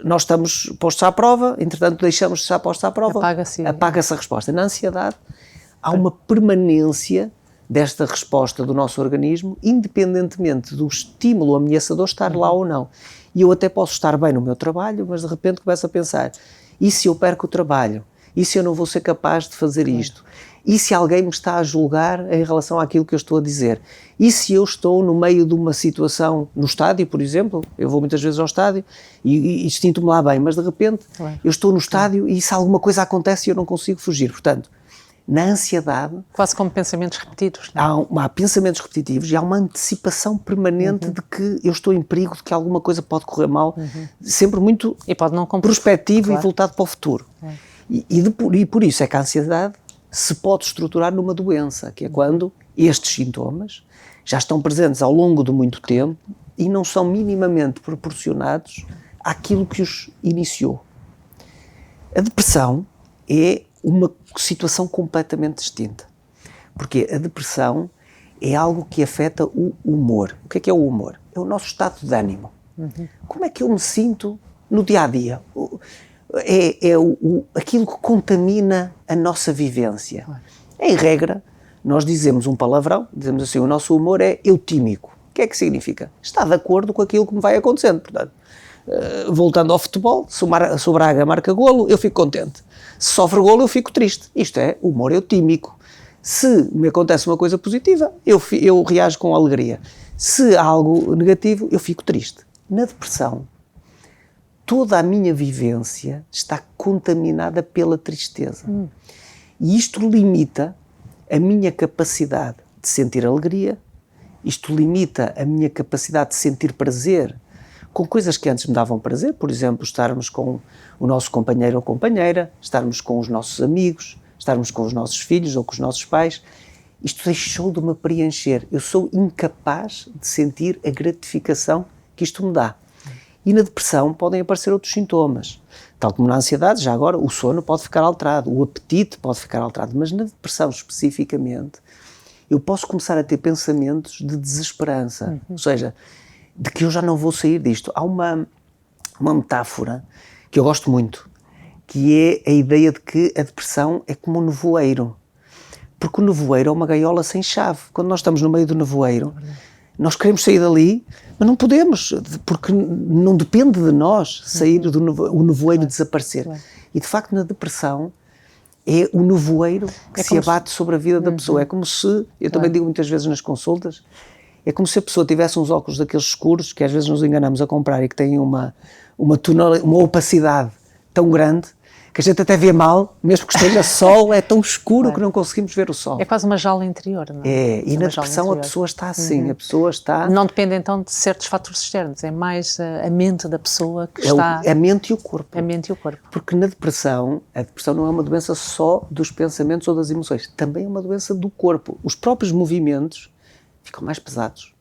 nós estamos postos à prova, entretanto deixamos de estar postos à prova, apaga-se a resposta. Na ansiedade, há uma permanência desta resposta do nosso organismo, independentemente do estímulo ameaçador estar lá ou não. E eu até posso estar bem no meu trabalho, mas de repente começo a pensar, e se eu perco o trabalho? E se eu não vou ser capaz de fazer isto? E se alguém me está a julgar em relação àquilo que eu estou a dizer? E se eu estou no meio de uma situação, no estádio, por exemplo, eu vou muitas vezes ao estádio e sinto-me lá bem, mas de repente eu estou no estádio e se alguma coisa acontece eu não consigo fugir. Portanto, Na ansiedade... Quase como pensamentos repetidos. Não? Há pensamentos repetitivos e há uma antecipação permanente de que eu estou em perigo, de que alguma coisa pode correr mal, sempre muito e pode não prospectivo, claro. E voltado para o futuro. E por isso é que a ansiedade se pode estruturar numa doença, que é quando estes sintomas já estão presentes ao longo de muito tempo e não são minimamente proporcionados àquilo que os iniciou. A depressão é uma situação completamente distinta, porque a depressão é algo que afeta o humor. O que é o humor? É o nosso estado de ânimo. Como é que eu me sinto no dia-a-dia? Aquilo que contamina a nossa vivência. Em regra, nós dizemos um palavrão, dizemos assim, o nosso humor é eutímico. O que é que significa? Está de acordo com aquilo que me vai acontecendo. Portanto, voltando ao futebol, se o Braga marca golo, eu fico contente. Se sofre golo, eu fico triste. Isto é humor eutímico. Se me acontece uma coisa positiva, eu reajo com alegria. Se há algo negativo, eu fico triste. Na depressão, toda a minha vivência está contaminada pela tristeza. E isto limita a minha capacidade de sentir alegria, isto limita a minha capacidade de sentir prazer com coisas que antes me davam prazer, por exemplo, estarmos com o nosso companheiro ou companheira, estarmos com os nossos amigos, estarmos com os nossos filhos ou com os nossos pais. Isto deixou de me preencher. Eu sou incapaz de sentir a gratificação que isto me dá. E na depressão podem aparecer outros sintomas. Tal como na ansiedade, já agora, o sono pode ficar alterado, o apetite pode ficar alterado, mas na depressão especificamente, eu posso começar a ter pensamentos de desesperança, ou seja, de que eu já não vou sair disto. Há uma metáfora que eu gosto muito, que é a ideia de que a depressão é como um nevoeiro, porque o nevoeiro é uma gaiola sem chave. Quando nós estamos no meio do nevoeiro, nós queremos sair dali, mas não podemos, porque não depende de nós sair do nevoeiro desaparecer. E de facto na depressão é o nevoeiro que se abate sobre a vida da pessoa. É como se, eu também digo muitas vezes nas consultas, é como se a pessoa tivesse uns óculos daqueles escuros que às vezes nos enganamos a comprar e que têm uma opacidade tão grande que a gente até vê mal, mesmo que esteja sol, é tão escuro que não conseguimos ver o sol. É quase uma jaula interior, não é? E na depressão a pessoa está assim, a pessoa está... Não depende então de certos fatores externos, é mais a mente da pessoa que está... É a mente e o corpo. A mente e o corpo. Porque na depressão, a depressão não é uma doença só dos pensamentos ou das emoções, também é uma doença do corpo. Os próprios movimentos ficam mais pesados.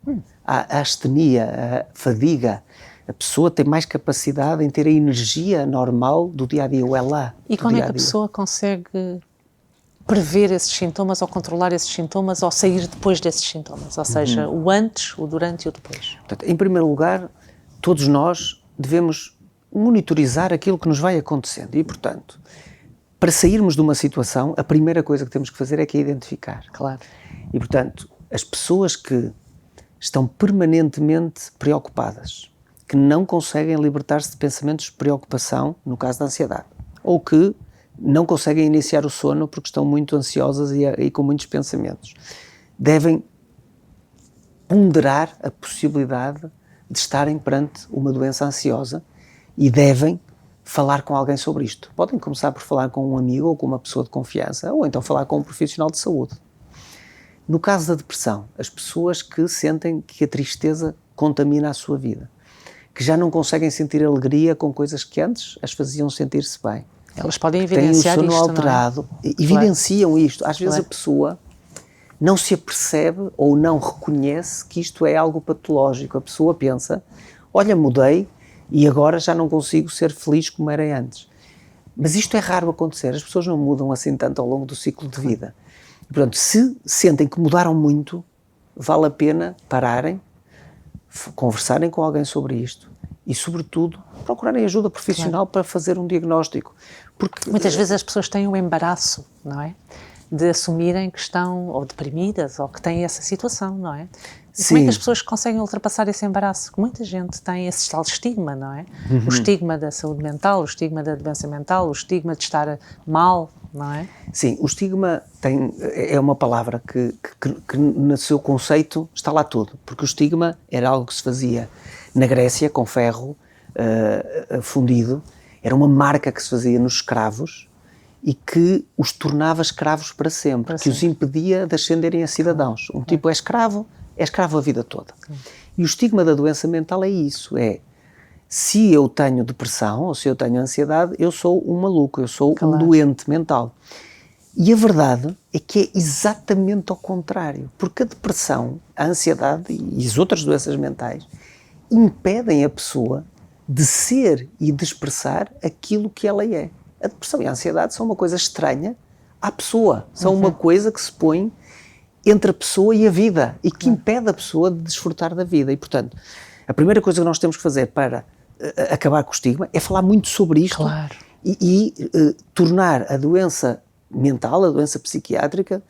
A astenia, a fadiga, a pessoa tem mais capacidade em ter a energia normal do dia-a-dia, o ela. E como é que a pessoa consegue prever esses sintomas ou controlar esses sintomas ou sair depois desses sintomas? Ou seja, o antes, o durante e o depois? Portanto, em primeiro lugar, todos nós devemos monitorizar aquilo que nos vai acontecendo e, portanto, para sairmos de uma situação, a primeira coisa que temos que fazer é que identificar. Claro. E, portanto, as pessoas que estão permanentemente preocupadas, que não conseguem libertar-se de pensamentos de preocupação, no caso da ansiedade, ou que não conseguem iniciar o sono porque estão muito ansiosas e com muitos pensamentos, devem ponderar a possibilidade de estarem perante uma doença ansiosa e devem falar com alguém sobre isto. Podem começar por falar com um amigo ou com uma pessoa de confiança, ou então falar com um profissional de saúde. No caso da depressão, as pessoas que sentem que a tristeza contamina a sua vida, que já não conseguem sentir alegria com coisas que antes as faziam sentir-se bem. Elas podem evidenciar têm o sono isto, alterado, não é? Evidenciam isto. Às vezes a pessoa não se apercebe ou não reconhece que isto é algo patológico. A pessoa pensa, olha, mudei e agora já não consigo ser feliz como era antes. Mas isto é raro acontecer, as pessoas não mudam assim tanto ao longo do ciclo de vida. E, portanto, se sentem que mudaram muito, vale a pena pararem, conversarem com alguém sobre isto e, sobretudo, procurarem ajuda profissional para fazer um diagnóstico. Porque muitas vezes as pessoas têm um embaraço, não é? De assumirem que estão ou deprimidas ou que têm essa situação, não é? E como é que as pessoas conseguem ultrapassar esse embaraço? Que muita gente tem esse tal estigma, não é? O estigma da saúde mental, o estigma da doença mental, o estigma de estar mal, não é? Sim, o estigma é uma palavra que no seu conceito está lá tudo, porque o estigma era algo que se fazia na Grécia com ferro fundido, era uma marca que se fazia nos escravos e que os tornava escravos para sempre, que os impedia de ascenderem a cidadãos. Um tipo é escravo a vida toda. E o estigma da doença mental é isso, se eu tenho depressão ou se eu tenho ansiedade, eu sou um maluco, eu sou um doente mental. E a verdade é que é exatamente ao contrário, porque a depressão, a ansiedade e as outras doenças mentais impedem a pessoa de ser e de expressar aquilo que ela é. A depressão e a ansiedade são uma coisa estranha à pessoa, são uma coisa que se põe entre a pessoa e a vida e que impede a pessoa de desfrutar da vida. E, portanto, a primeira coisa que nós temos que fazer para acabar com o estigma é falar muito sobre isto e tornar a doença mental, a doença psiquiátrica,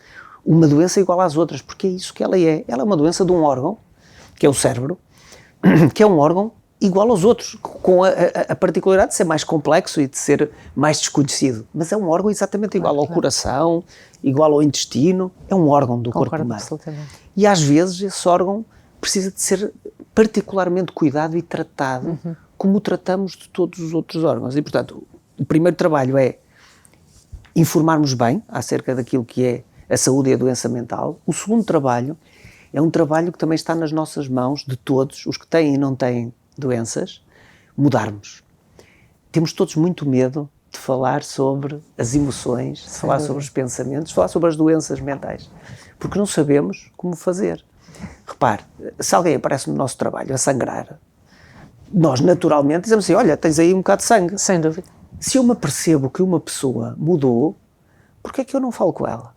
uma doença igual às outras, porque é isso que ela é. Ela é uma doença de um órgão, que é o cérebro, que é um órgão igual aos outros, com a particularidade de ser mais complexo e de ser mais desconhecido. Mas é um órgão exatamente igual ao coração, igual ao intestino, é um órgão do corpo humano. Absolutamente. E às vezes esse órgão precisa de ser particularmente cuidado e tratado como tratamos de todos os outros órgãos. E, portanto, o primeiro trabalho é informarmos bem acerca daquilo que é a saúde e a doença mental. O segundo trabalho é um trabalho que também está nas nossas mãos, de todos, os que têm e não têm doenças, mudarmos. Temos todos muito medo de falar sobre as emoções, de falar sobre os pensamentos, de falar sobre as doenças mentais, porque não sabemos como fazer. Repare, se alguém aparece no nosso trabalho a sangrar, nós naturalmente dizemos assim, olha, tens aí um bocado de sangue. Sem dúvida. Se eu me apercebo que uma pessoa mudou, porquê é que eu não falo com ela?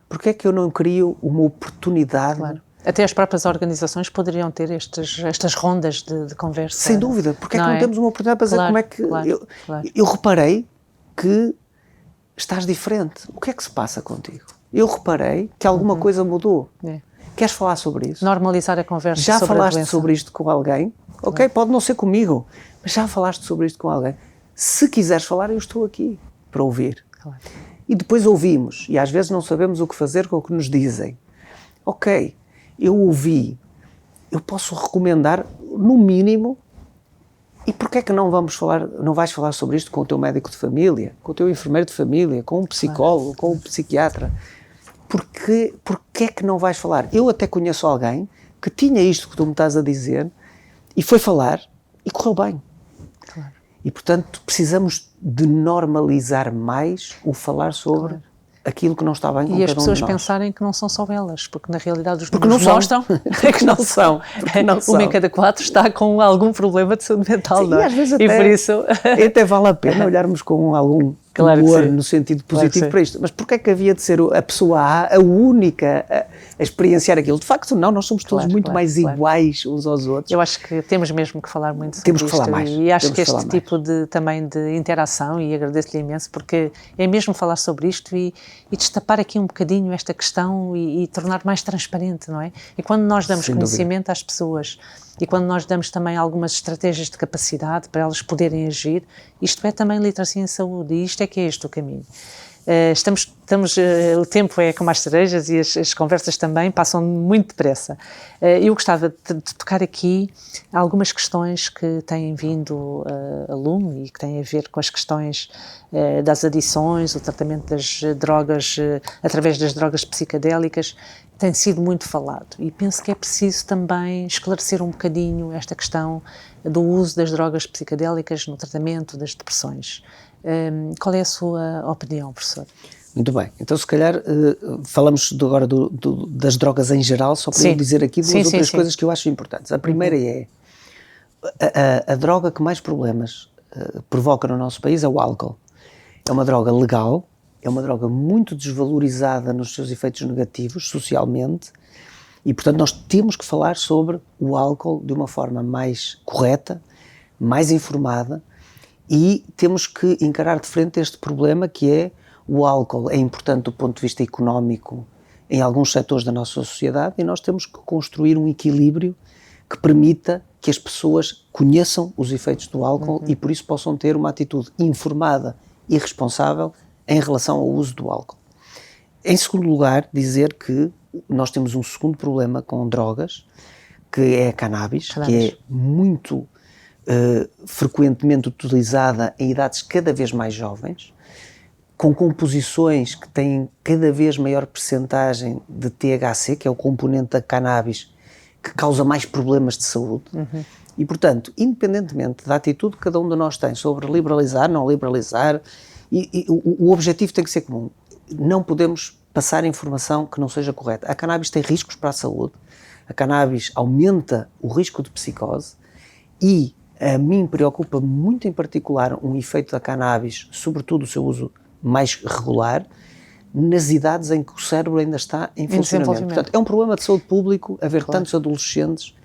Porquê é que eu não crio uma oportunidade? Até as próprias organizações poderiam ter estas rondas de conversa. Sem dúvida. Porquê é que não temos uma oportunidade para dizer como é que... Eu reparei que estás diferente. O que é que se passa contigo? Eu reparei que alguma coisa mudou. Queres falar sobre isso? Normalizar a conversa sobre a doença. Já falaste sobre isto com alguém? Ok, pode não ser comigo, mas já falaste sobre isto com alguém. Se quiseres falar, eu estou aqui para ouvir. E depois ouvimos, e às vezes não sabemos o que fazer com o que nos dizem. Ok, eu ouvi, eu posso recomendar, no mínimo, e porquê é que não vais falar sobre isto com o teu médico de família, com o teu enfermeiro de família, com um psicólogo, com um psiquiatra? Porquê é que não vais falar? Eu até conheço alguém que tinha isto que tu me estás a dizer e foi falar e correu bem. E, portanto, precisamos de normalizar mais o falar sobre aquilo que não está bem com cada um de nós. E as pessoas pensarem que não são só elas, porque na realidade os números mostram que não são. Uma em cada 4 está com algum problema de saúde mental. Sim, não é? E às vezes por isso... até vale a pena olharmos com algum humor no sentido positivo para isto. Mas porquê é que havia de ser a pessoa A a única a experienciar aquilo? De facto, não, nós somos todos muito mais iguais uns aos outros. Eu acho que temos mesmo que falar muito sobre isto. Temos que falar mais. E acho que este tipo também de interação, e agradeço-lhe imenso, porque é mesmo falar sobre isto e destapar aqui um bocadinho esta questão e tornar mais transparente, não é? E quando nós damos conhecimento às pessoas e quando nós damos também algumas estratégias de capacidade para elas poderem agir, isto é também literacia em saúde, e isto é que é este o caminho. O tempo é como as cerejas e as conversas também passam muito depressa. Eu gostava de tocar aqui algumas questões que têm vindo a lume e que têm a ver com as questões das adições, o tratamento das drogas, através das drogas psicadélicas, tem sido muito falado. E penso que é preciso também esclarecer um bocadinho esta questão do uso das drogas psicadélicas no tratamento das depressões. Qual é a sua opinião, professor? Muito bem, então se calhar falamos agora das drogas em geral, só para eu dizer aqui duas outras coisas que eu acho importantes. A primeira é, a droga que mais problemas provoca no nosso país é o álcool. É uma droga legal, é uma droga muito desvalorizada nos seus efeitos negativos, socialmente, e portanto nós temos que falar sobre o álcool de uma forma mais correta, mais informada, e temos que encarar de frente este problema que é o álcool é importante do ponto de vista económico em alguns setores da nossa sociedade e nós temos que construir um equilíbrio que permita que as pessoas conheçam os efeitos do álcool e por isso possam ter uma atitude informada e responsável em relação ao uso do álcool. Em segundo lugar, dizer que nós temos um segundo problema com drogas, que é a cannabis. Que é muito frequentemente utilizada em idades cada vez mais jovens, com composições que têm cada vez maior percentagem de THC, que é o componente da cannabis que causa mais problemas de saúde. E, portanto, independentemente da atitude que cada um de nós tem sobre liberalizar, não liberalizar, o objetivo tem que ser comum. Não podemos passar informação que não seja correta. A cannabis tem riscos para a saúde, a cannabis aumenta o risco de psicose e a mim preocupa muito em particular um efeito da cannabis, sobretudo o seu uso mais regular, nas idades em que o cérebro ainda está em funcionamento. Portanto, é um problema de saúde pública haver tantos adolescentes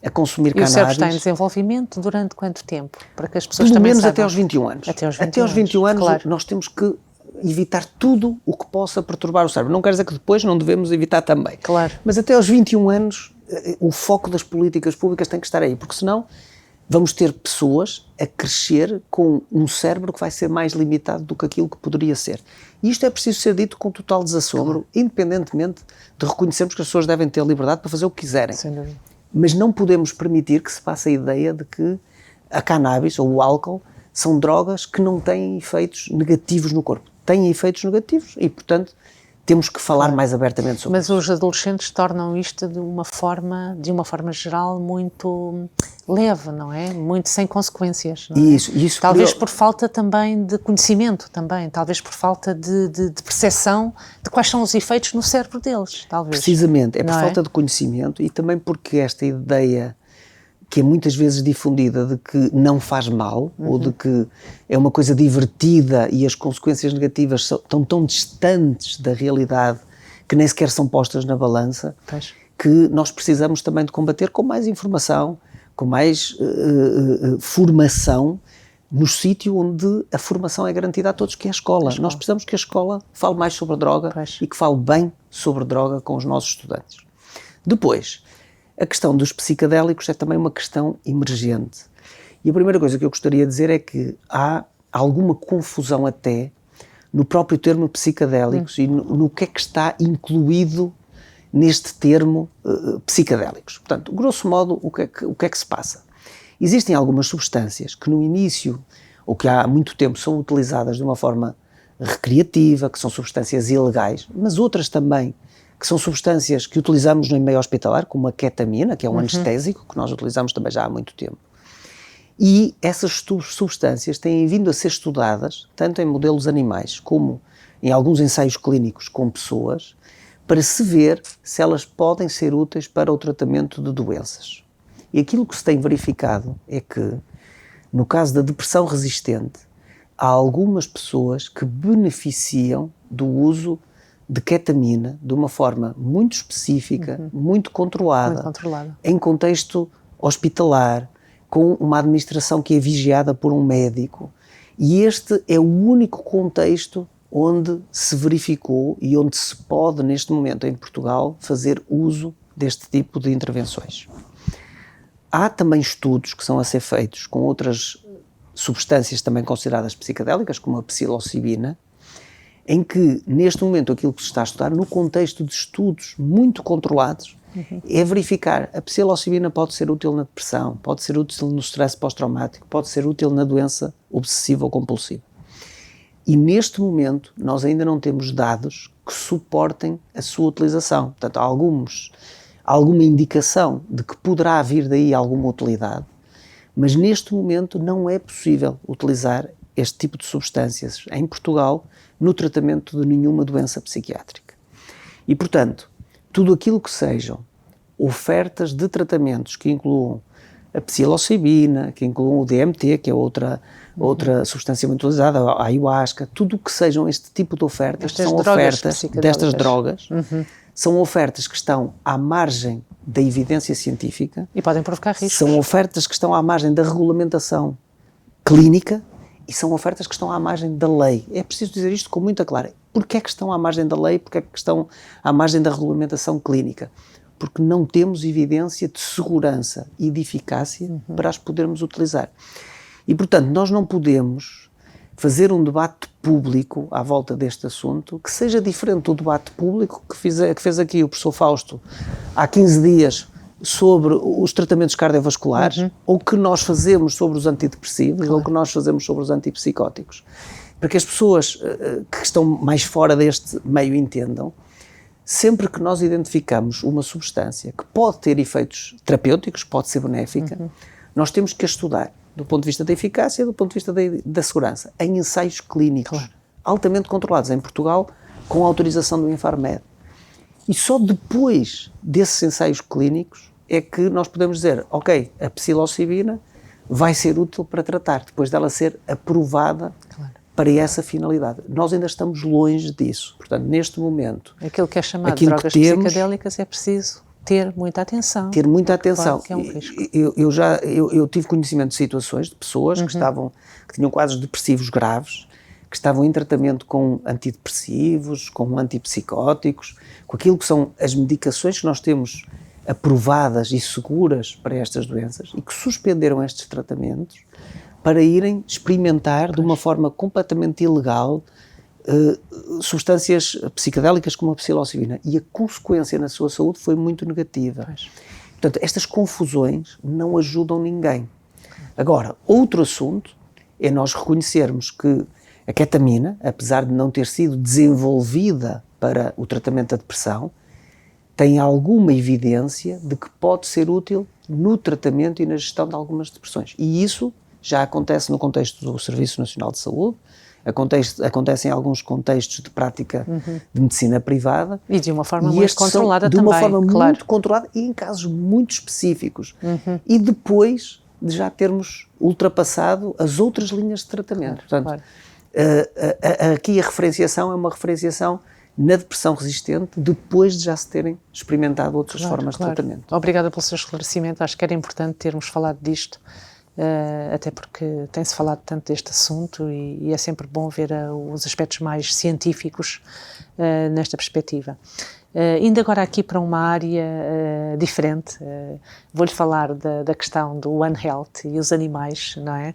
a consumir cannabis. E o cérebro está em desenvolvimento durante quanto tempo? Para que as pessoas Pelo também menos saibam. até aos 21 anos. Até aos 21 anos claro. Nós temos que evitar tudo o que possa perturbar o cérebro. Não quer dizer que depois não devemos evitar também. Claro. Mas até aos 21 anos o foco das políticas públicas tem que estar aí, porque senão vamos ter pessoas a crescer com um cérebro que vai ser mais limitado do que aquilo que poderia ser. E isto é preciso ser dito com total desassombro, independentemente de reconhecermos que as pessoas devem ter liberdade para fazer o que quiserem. Sem dúvida. Mas não podemos permitir que se passe a ideia de que a cannabis ou o álcool são drogas que não têm efeitos negativos no corpo. Têm efeitos negativos e, portanto, temos que falar mais abertamente sobre isso. Mas os adolescentes tornam isto de uma forma geral, muito leve, não é? Muito sem consequências. Não é? Isso talvez por falta também de conhecimento, talvez por falta de percepção de quais são os efeitos no cérebro deles, talvez. Precisamente, é por falta de conhecimento e também porque esta ideia que é muitas vezes difundida de que não faz mal, ou de que é uma coisa divertida e as consequências negativas estão tão distantes da realidade que nem sequer são postas na balança, que nós precisamos também de combater com mais informação, com mais formação, no sítio onde a formação é garantida a todos, que é a escola. Nós precisamos que a escola fale mais sobre a droga e que fale bem sobre a droga com os nossos estudantes. Depois, a questão dos psicadélicos é também uma questão emergente. E a primeira coisa que eu gostaria de dizer é que há alguma confusão até no próprio termo psicadélicos e no que é que está incluído neste termo psicadélicos. Portanto, grosso modo, o que é que se passa? Existem algumas substâncias que no início, ou que há muito tempo, são utilizadas de uma forma recreativa, que são substâncias ilegais, mas outras também que são substâncias que utilizamos no meio hospitalar, como a ketamina, que é um anestésico, que nós utilizamos também já há muito tempo. E essas substâncias têm vindo a ser estudadas, tanto em modelos animais, como em alguns ensaios clínicos com pessoas, para se ver se elas podem ser úteis para o tratamento de doenças. E aquilo que se tem verificado é que, no caso da depressão resistente, há algumas pessoas que beneficiam do uso de ketamina de uma forma muito específica, muito controlada, em contexto hospitalar, com uma administração que é vigiada por um médico. E este é o único contexto onde se verificou e onde se pode, neste momento, em Portugal, fazer uso deste tipo de intervenções. Há também estudos que são a ser feitos com outras substâncias também consideradas psicadélicas, como a psilocibina, em que, neste momento, aquilo que se está a estudar, no contexto de estudos muito controlados, é verificar a psilocibina pode ser útil na depressão, pode ser útil no stress pós-traumático, pode ser útil na doença obsessiva ou compulsiva. E, neste momento, nós ainda não temos dados que suportem a sua utilização. Portanto, há alguma indicação de que poderá vir daí alguma utilidade, mas, neste momento, não é possível utilizar este tipo de substâncias em Portugal no tratamento de nenhuma doença psiquiátrica. E, portanto, tudo aquilo que sejam ofertas de tratamentos que incluam a psilocibina, que incluam o DMT, que é outra substância muito utilizada, a ayahuasca, tudo o que sejam este tipo de ofertas, são ofertas destas drogas, são ofertas que estão à margem da evidência científica. E podem provocar riscos. São ofertas que estão à margem da regulamentação clínica e são ofertas que estão à margem da lei. É preciso dizer isto com muita clareza. Porquê é que estão à margem da lei? Porquê é que estão à margem da regulamentação clínica? Porque não temos evidência de segurança e de eficácia para as podermos utilizar. E, portanto, nós não podemos fazer um debate público à volta deste assunto que seja diferente do debate público que fez aqui o professor Fausto há 15 dias sobre os tratamentos cardiovasculares, ou que nós fazemos sobre os antidepressivos, ou que nós fazemos sobre os antipsicóticos. para que as pessoas que estão mais fora deste meio entendam, sempre que nós identificamos uma substância que pode ter efeitos terapêuticos, pode ser benéfica, nós temos que a estudar do ponto de vista da eficácia e do ponto de vista da segurança, em ensaios clínicos, altamente controlados em Portugal, com autorização do Infarmed. E só depois desses ensaios clínicos é que nós podemos dizer, ok, a psilocibina vai ser útil para tratar, depois dela ser aprovada para essa finalidade. Nós ainda estamos longe disso. Portanto, neste momento... Aquilo que é chamado de drogas psicodélicas é preciso ter muita atenção. Ter muita atenção. Que é um risco. Eu tive conhecimento de situações de pessoas que tinham quadros depressivos graves, que estavam em tratamento com antidepressivos, com antipsicóticos, com aquilo que são as medicações que nós temos aprovadas e seguras para estas doenças e que suspenderam estes tratamentos para irem experimentar de uma forma completamente ilegal substâncias psicodélicas como a psilocibina, e a consequência na sua saúde foi muito negativa. Portanto, estas confusões não ajudam ninguém. Agora, outro assunto é nós reconhecermos que a ketamina, apesar de não ter sido desenvolvida para o tratamento da depressão, tem alguma evidência de que pode ser útil no tratamento e na gestão de algumas depressões. E isso já acontece no contexto do Serviço Nacional de Saúde, acontece em alguns contextos de prática de medicina privada. E de uma forma muito controlada também. De uma forma muito controlada e em casos muito específicos. E depois de já termos ultrapassado as outras linhas de tratamento. Portanto, aqui a referenciação é uma referenciação na depressão resistente, depois de já se terem experimentado outras formas de tratamento. Obrigada pelo seu esclarecimento. Acho que era importante termos falado disto, até porque tem-se falado tanto deste assunto e é sempre bom ver os aspectos mais científicos nesta perspectiva. Indo agora aqui para uma área diferente, vou-lhe falar da questão do One Health e os animais, não é?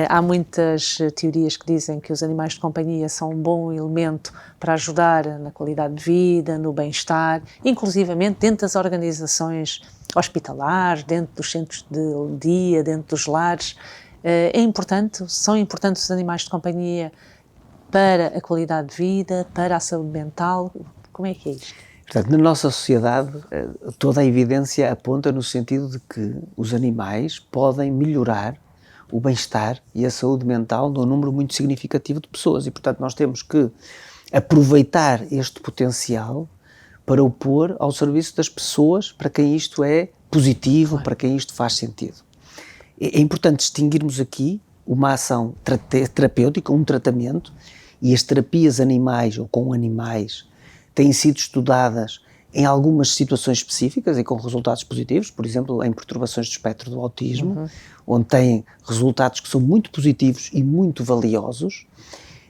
Há muitas teorias que dizem que os animais de companhia são um bom elemento para ajudar na qualidade de vida, no bem-estar, inclusivamente dentro das organizações hospitalares, dentro dos centros de dia, dentro dos lares. São importantes os animais de companhia para a qualidade de vida, para a saúde mental. Como é que é isto? Portanto, na nossa sociedade, toda a evidência aponta no sentido de que os animais podem melhorar o bem-estar e a saúde mental num número muito significativo de pessoas e, portanto, nós temos que aproveitar este potencial para o pôr ao serviço das pessoas para quem isto é positivo, para quem isto faz sentido. É importante distinguirmos aqui uma ação terapêutica, um tratamento, e as terapias animais ou com animais têm sido estudadas em algumas situações específicas e com resultados positivos, por exemplo, em perturbações do espectro do autismo, onde têm resultados que são muito positivos e muito valiosos,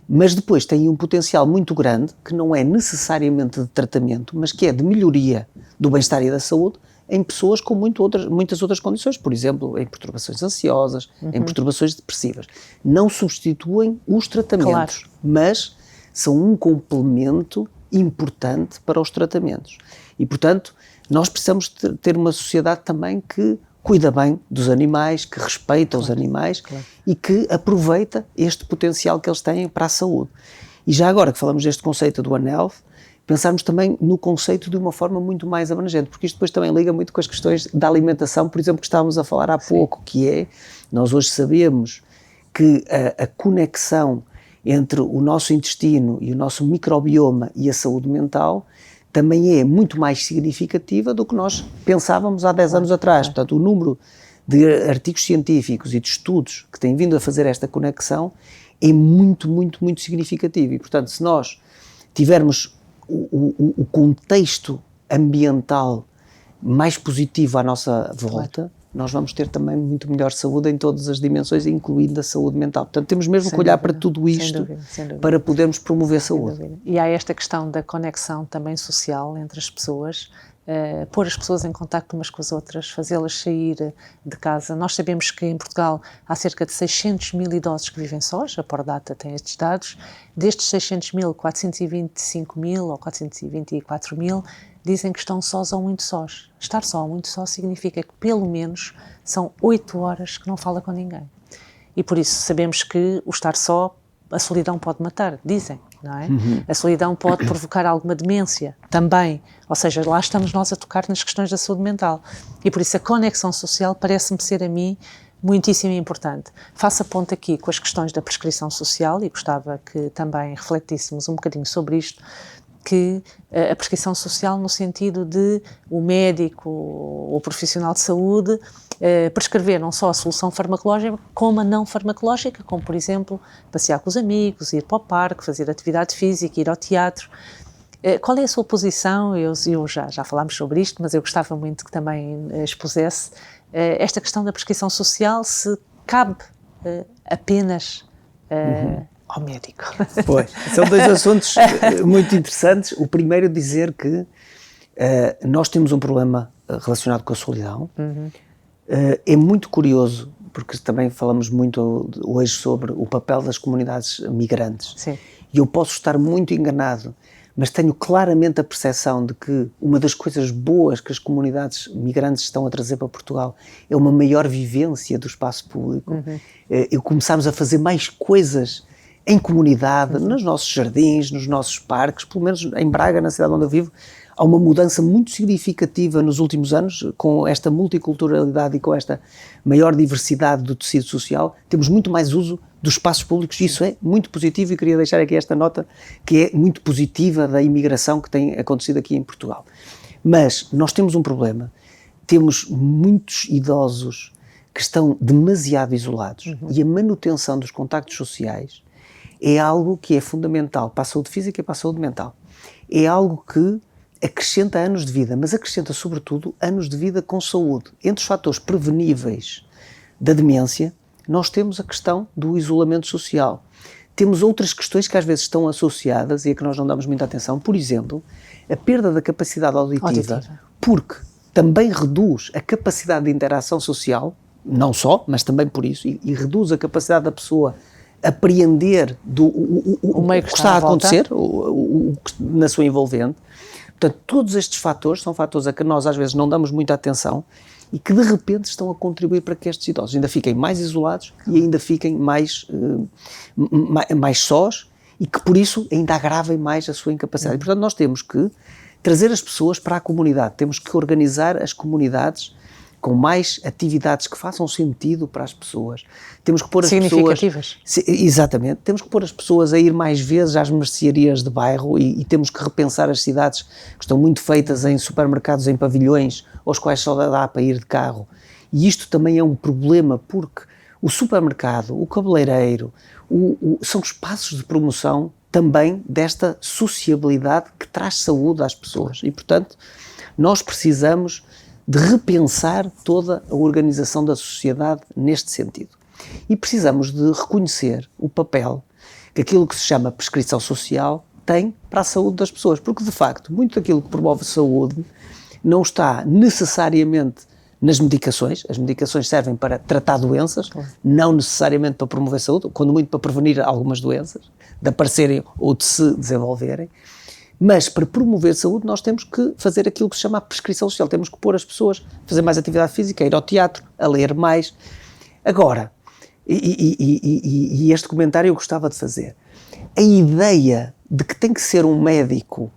mas depois têm um potencial muito grande, que não é necessariamente de tratamento, mas que é de melhoria do bem-estar e da saúde em pessoas com muitas outras condições, por exemplo, em perturbações ansiosas, em perturbações depressivas. Não substituem os tratamentos, mas são um complemento importante para os tratamentos. E, portanto, nós precisamos ter uma sociedade também que cuida bem dos animais, que respeita os animais e que aproveita este potencial que eles têm para a saúde. E já agora que falamos deste conceito do One Health, pensarmos também no conceito de uma forma muito mais abrangente, porque isto depois também liga muito com as questões da alimentação, por exemplo, que estávamos a falar há pouco, que é, nós hoje sabemos que a conexão entre o nosso intestino e o nosso microbioma e a saúde mental também é muito mais significativa do que nós pensávamos há 10 anos atrás. Portanto, o número de artigos científicos e de estudos que têm vindo a fazer esta conexão é muito, muito, muito significativo. E, portanto, se nós tivermos o contexto ambiental mais positivo à nossa volta, nós vamos ter também muito melhor saúde em todas as dimensões, incluindo a saúde mental. Portanto, temos mesmo que olhar para tudo isto para podermos promover a saúde. E há esta questão da conexão também social entre as pessoas, pôr as pessoas em contacto umas com as outras, fazê-las sair de casa. Nós sabemos que em Portugal há cerca de 600 mil idosos que vivem sós, a Pordata tem estes dados. Destes 600 mil, 425 mil ou 424 mil dizem que estão sós ou muito sós. Estar só ou muito só significa que pelo menos são 8 horas que não fala com ninguém. E por isso sabemos que o estar só a solidão pode matar, dizem, não é? A solidão pode provocar alguma demência também, ou seja, lá estamos nós a tocar nas questões da saúde mental. E por isso a conexão social parece-me ser a mim muitíssimo importante. Faço a ponto aqui com as questões da prescrição social e gostava que também refletíssemos um bocadinho sobre isto, que a prescrição social no sentido de o médico ou o profissional de saúde prescrever não só a solução farmacológica, como a não farmacológica, como por exemplo passear com os amigos, ir para o parque, fazer atividade física, ir ao teatro. Qual é a sua posição? Eu já falámos sobre isto, mas eu gostava muito que também expusesse esta questão da prescrição social, se cabe apenas ao médico. Pois, são dois assuntos muito interessantes. O primeiro, dizer que nós temos um problema relacionado com a solidão. É muito curioso, porque também falamos muito hoje sobre o papel das comunidades migrantes. Sim. E eu posso estar muito enganado, mas tenho claramente a percepção de que uma das coisas boas que as comunidades migrantes estão a trazer para Portugal é uma maior vivência do espaço público. E começarmos a fazer mais coisas em comunidade, nos nossos jardins, nos nossos parques, pelo menos em Braga, na cidade onde eu vivo, há uma mudança muito significativa nos últimos anos, com esta multiculturalidade e com esta maior diversidade do tecido social, temos muito mais uso dos espaços públicos, e isso é muito positivo, e queria deixar aqui esta nota que é muito positiva da imigração que tem acontecido aqui em Portugal. Mas nós temos um problema, temos muitos idosos que estão demasiado isolados, e a manutenção dos contactos sociais é algo que é fundamental para a saúde física e para a saúde mental. É algo que acrescenta anos de vida, mas acrescenta sobretudo anos de vida com saúde. Entre os fatores preveníveis da demência, nós temos a questão do isolamento social. Temos outras questões que às vezes estão associadas e a que nós não damos muita atenção. Por exemplo, a perda da capacidade auditiva. Porque também reduz a capacidade de interação social, não só, mas também por isso, e reduz a capacidade da pessoa apreender o meio que está a acontecer na sua envolvente. Portanto, todos estes fatores são fatores a que nós às vezes não damos muita atenção e que de repente estão a contribuir para que estes idosos ainda fiquem mais isolados e ainda fiquem mais sós, e que por isso ainda agravem mais a sua incapacidade. E, portanto, nós temos que trazer as pessoas para a comunidade, temos que organizar as comunidades com mais atividades que façam sentido para as pessoas. Temos que pôr as significativas. Exatamente. Temos que pôr as pessoas a ir mais vezes às mercearias de bairro e temos que repensar as cidades que estão muito feitas em supermercados, em pavilhões, aos quais só dá para ir de carro. E isto também é um problema, porque o supermercado, o cabeleireiro, são espaços de promoção também desta sociabilidade que traz saúde às pessoas. E, portanto, nós precisamos de repensar toda a organização da sociedade neste sentido. E precisamos de reconhecer o papel que aquilo que se chama prescrição social tem para a saúde das pessoas, porque de facto muito daquilo que promove saúde não está necessariamente nas medicações. As medicações servem para tratar doenças, não necessariamente para promover saúde, quando muito para prevenir algumas doenças, de aparecerem ou de se desenvolverem. Mas para promover saúde nós temos que fazer aquilo que se chama a prescrição social, temos que pôr as pessoas a fazer mais atividade física, a ir ao teatro, a ler mais. Agora, e este comentário eu gostava de fazer, a ideia de que tem que ser um médico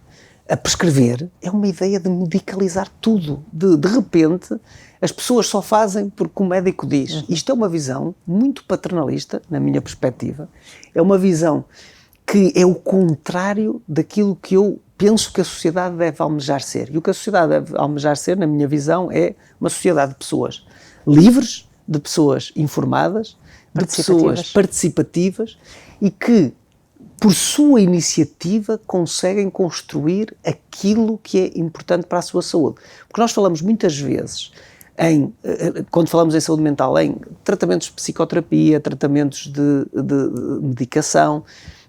a prescrever é uma ideia de medicalizar tudo, de repente as pessoas só fazem porque o médico diz. Isto é uma visão muito paternalista, na minha perspectiva, é uma visão que é o contrário daquilo que eu penso que a sociedade deve almejar ser. E o que a sociedade deve almejar ser, na minha visão, é uma sociedade de pessoas livres, de pessoas informadas, de pessoas participativas e que, por sua iniciativa, conseguem construir aquilo que é importante para a sua saúde. Porque nós falamos muitas vezes, quando falamos em saúde mental, em tratamentos de psicoterapia, tratamentos de medicação,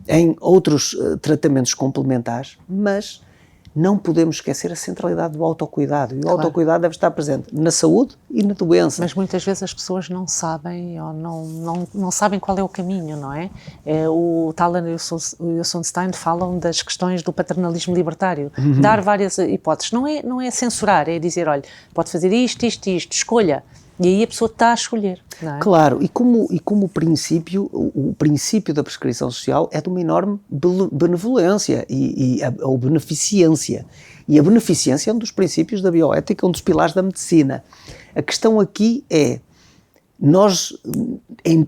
em outros tratamentos complementares, mas não podemos esquecer a centralidade do autocuidado. E o autocuidado deve estar presente na saúde e na doença. Mas muitas vezes as pessoas não sabem ou não sabem qual é o caminho, não é? O Thaler e o Sunstein falam das questões do paternalismo libertário. Dar várias hipóteses. Não é censurar, é dizer, olha, pode fazer isto, escolha. E aí a pessoa está a escolher, não é? Claro, e como o princípio da prescrição social é de uma enorme benevolência ou beneficência. E a beneficência é um dos princípios da bioética, um dos pilares da medicina. A questão aqui é, nós,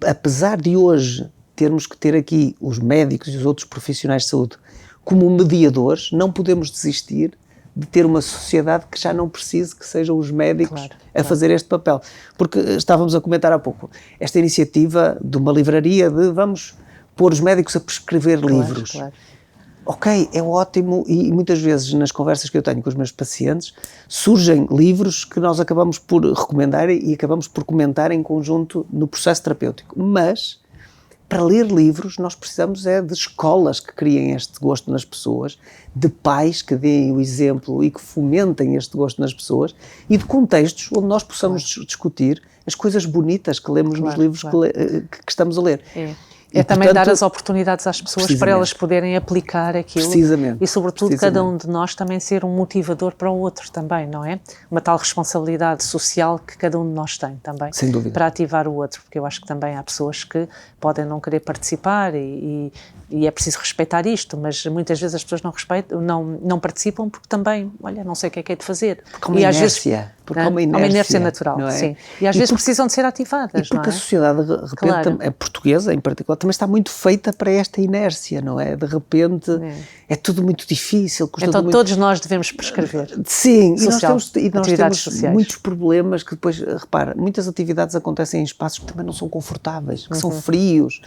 apesar de hoje termos que ter aqui os médicos e os outros profissionais de saúde como mediadores, não podemos desistir de ter uma sociedade que já não precise que sejam os médicos a fazer este papel. Porque estávamos a comentar há pouco, esta iniciativa de uma livraria de vamos pôr os médicos a prescrever livros. Claro. Ok, é ótimo, e muitas vezes nas conversas que eu tenho com os meus pacientes surgem livros que nós acabamos por recomendar e acabamos por comentar em conjunto no processo terapêutico. Mas para ler livros, nós precisamos de escolas que criem este gosto nas pessoas, de pais que deem o exemplo e que fomentem este gosto nas pessoas e de contextos onde nós possamos discutir as coisas bonitas que lemos nos livros que estamos a ler. É também portanto, dar as oportunidades às pessoas para elas poderem aplicar aquilo. Precisamente. E, sobretudo, cada um de nós também ser um motivador para o outro também, não é? Uma tal responsabilidade social que cada um de nós tem também. Sem dúvida. Para ativar o outro, porque eu acho que também há pessoas que podem não querer participar e é preciso respeitar isto, mas muitas vezes as pessoas não participam porque também, olha, não sei o que é de fazer. Porque há uma inércia. Porque há uma inércia natural, não é? Sim. E às vezes precisam de ser ativadas, e porque não é? A sociedade, de repente, a portuguesa em particular, também está muito feita para esta inércia, não é? De repente é tudo muito difícil. Então todos nós devemos prescrever. Sim, social, e nós temos sociais. Muitos problemas que depois, repara, muitas atividades acontecem em espaços que também não são confortáveis, que são frios,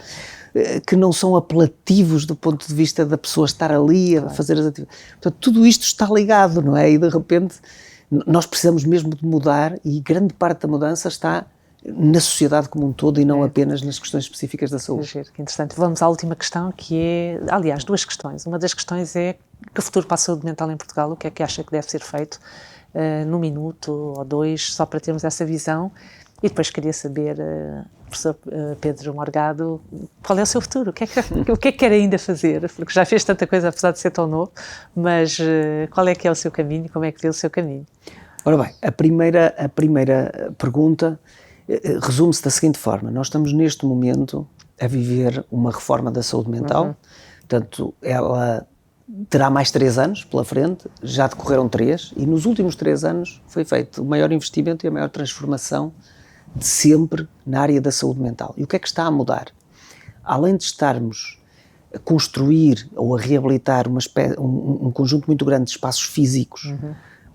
que não são apelativos do ponto de vista da pessoa estar ali a fazer as atividades. Portanto, tudo isto está ligado, não é? E de repente nós precisamos mesmo de mudar e grande parte da mudança está na sociedade como um todo e não apenas nas questões específicas da saúde. Que interessante. Vamos à última questão, que é, aliás, duas questões. Uma das questões é que futuro para a saúde mental em Portugal, o que é que acha que deve ser feito num minuto ou dois, só para termos essa visão. E depois queria saber, professor Pedro Morgado, qual é o seu futuro? O que é que quer ainda fazer? Porque já fez tanta coisa, apesar de ser tão novo, mas qual é que é o seu caminho? Como é que vê o seu caminho? Ora bem, a primeira pergunta resume-se da seguinte forma: nós estamos neste momento a viver uma reforma da saúde mental, portanto ela terá mais 3 anos pela frente, já decorreram 3, e nos últimos 3 anos foi feito o maior investimento e a maior transformação de sempre na área da saúde mental. E o que é que está a mudar? Além de estarmos a construir ou a reabilitar um conjunto muito grande de espaços físicos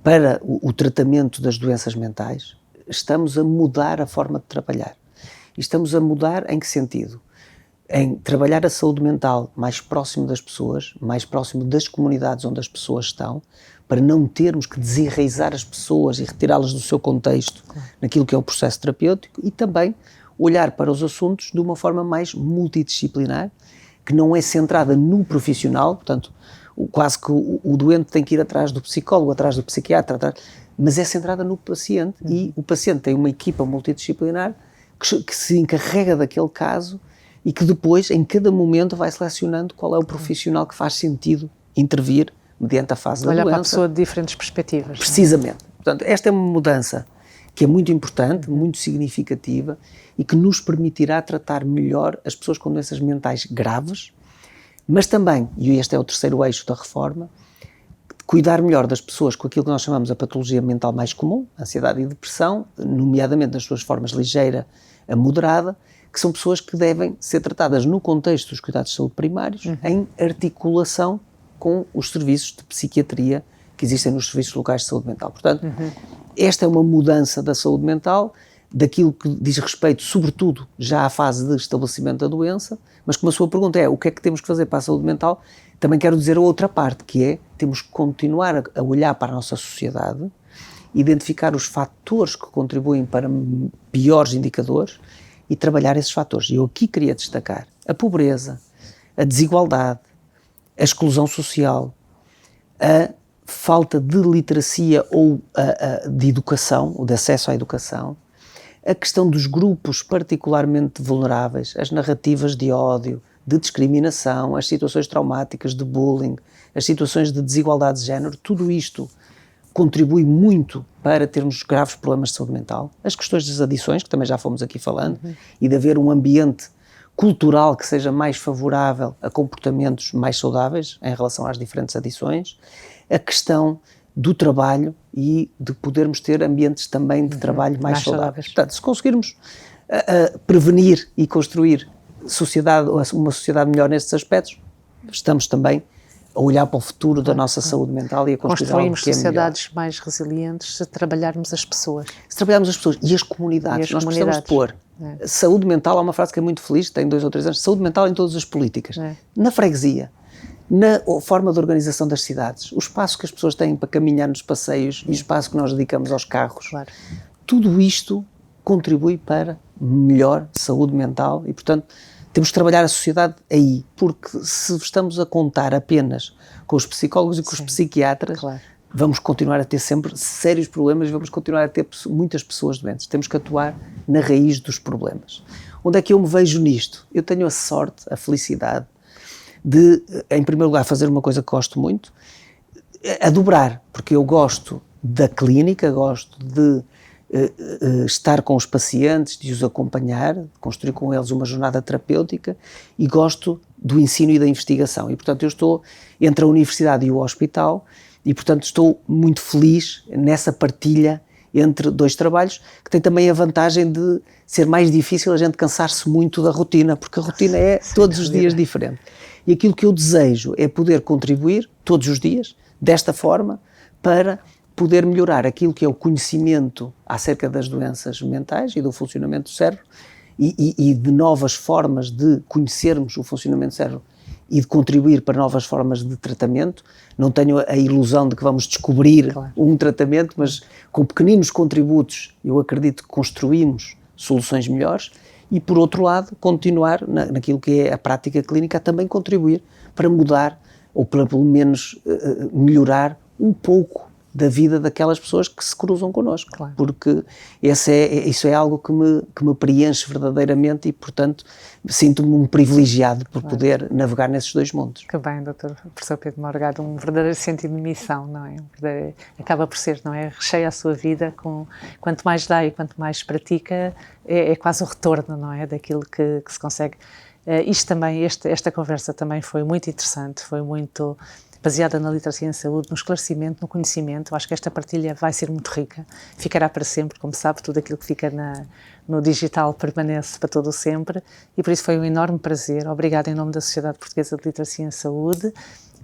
para o tratamento das doenças mentais, estamos a mudar a forma de trabalhar. E estamos a mudar em que sentido? Em trabalhar a saúde mental mais próximo das pessoas, mais próximo das comunidades onde as pessoas estão, para não termos que desenraizar as pessoas e retirá-las do seu contexto naquilo que é o processo terapêutico, e também olhar para os assuntos de uma forma mais multidisciplinar, que não é centrada no profissional, portanto, quase que o doente tem que ir atrás do psicólogo, atrás do psiquiatra, mas é centrada no paciente, e o paciente tem uma equipa multidisciplinar que se encarrega daquele caso e que depois, em cada momento, vai selecionando qual é o profissional que faz sentido intervir mediante a fase da doença. Olhar para a pessoa de diferentes perspectivas. Precisamente. Portanto, esta é uma mudança que é muito importante, muito significativa e que nos permitirá tratar melhor as pessoas com doenças mentais graves, mas também, e este é o terceiro eixo da reforma, cuidar melhor das pessoas com aquilo que nós chamamos a patologia mental mais comum, ansiedade e depressão, nomeadamente nas suas formas ligeira a moderada, que são pessoas que devem ser tratadas no contexto dos cuidados de saúde primários, em articulação com os serviços de psiquiatria que existem nos serviços locais de saúde mental. Portanto, esta é uma mudança da saúde mental, daquilo que diz respeito, sobretudo, já à fase de estabelecimento da doença, mas como a sua pergunta é o que é que temos que fazer para a saúde mental, também quero dizer a outra parte, que é, temos que continuar a olhar para a nossa sociedade, identificar os fatores que contribuem para piores indicadores e trabalhar esses fatores. E eu aqui queria destacar a pobreza, a desigualdade, a exclusão social, a falta de literacia ou de educação, ou de acesso à educação, a questão dos grupos particularmente vulneráveis, as narrativas de ódio, de discriminação, as situações traumáticas de bullying, as situações de desigualdade de género, tudo isto contribui muito para termos graves problemas de saúde mental. As questões das adições, que também já fomos aqui falando, e de haver um ambiente cultural que seja mais favorável a comportamentos mais saudáveis em relação às diferentes adições. A questão do trabalho e de podermos ter ambientes também de trabalho mais saudáveis. Portanto, se conseguirmos prevenir e construir uma sociedade melhor nestes aspectos, estamos também a olhar para o futuro da nossa saúde mental e a construir algo que é sociedades mais resilientes se trabalharmos as pessoas. Se trabalharmos as pessoas e as comunidades. Nós precisamos de pôr saúde mental, há uma frase que é muito feliz, tem 2 ou 3 anos, saúde mental em todas as políticas. Na freguesia, na forma de organização das cidades, o espaço que as pessoas têm para caminhar nos passeios e o espaço que nós dedicamos aos carros. Claro. Tudo isto contribui para melhor saúde mental e, portanto, temos de trabalhar a sociedade aí, porque se estamos a contar apenas com os psicólogos e com os psiquiatras, vamos continuar a ter sempre sérios problemas e vamos continuar a ter muitas pessoas doentes. Temos que atuar na raiz dos problemas. Onde é que eu me vejo nisto? Eu tenho a sorte, a felicidade de, em primeiro lugar, fazer uma coisa que gosto muito, a dobrar, porque eu gosto da clínica, gosto de estar com os pacientes, de os acompanhar, de construir com eles uma jornada terapêutica e gosto do ensino e da investigação. E, portanto, eu estou entre a universidade e o hospital e, portanto, estou muito feliz nessa partilha entre 2 trabalhos, que tem também a vantagem de ser mais difícil a gente cansar-se muito da rotina, porque a rotina é todos os dias diferente. E aquilo que eu desejo é poder contribuir todos os dias, desta forma, para poder melhorar aquilo que é o conhecimento acerca das doenças mentais e do funcionamento do cérebro e de novas formas de conhecermos o funcionamento do cérebro e de contribuir para novas formas de tratamento. Não tenho a ilusão de que vamos descobrir um tratamento, mas com pequeninos contributos eu acredito que construímos soluções melhores e, por outro lado, continuar naquilo que é a prática clínica a também contribuir para mudar ou para pelo menos melhorar um pouco da vida daquelas pessoas que se cruzam connosco, porque isso é algo que me preenche verdadeiramente e, portanto, sinto-me um privilegiado por poder navegar nesses 2 mundos. Que bem, Dr. Professor Pedro Morgado, um verdadeiro sentido de missão, não é? Acaba por ser, não é? Recheia a sua vida com, quanto mais dá e quanto mais pratica, é quase o retorno, não é? Daquilo que se consegue. Esta conversa também foi muito interessante, foi muito baseada na literacia em saúde, no esclarecimento, no conhecimento. Eu acho que esta partilha vai ser muito rica, ficará para sempre, como sabe, tudo aquilo que fica no digital permanece para todo o sempre, e por isso foi um enorme prazer. Obrigada em nome da Sociedade Portuguesa de Literacia em Saúde,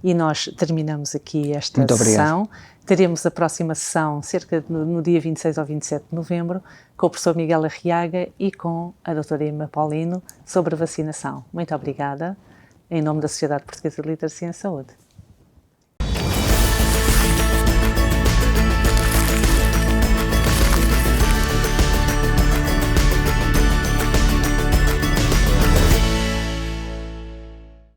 e nós terminamos aqui esta sessão. Teremos a próxima sessão, no dia 26 ou 27 de novembro, com o professor Miguel Arriaga e com a doutora Emma Paulino, sobre a vacinação. Muito obrigada, em nome da Sociedade Portuguesa de Literacia em Saúde.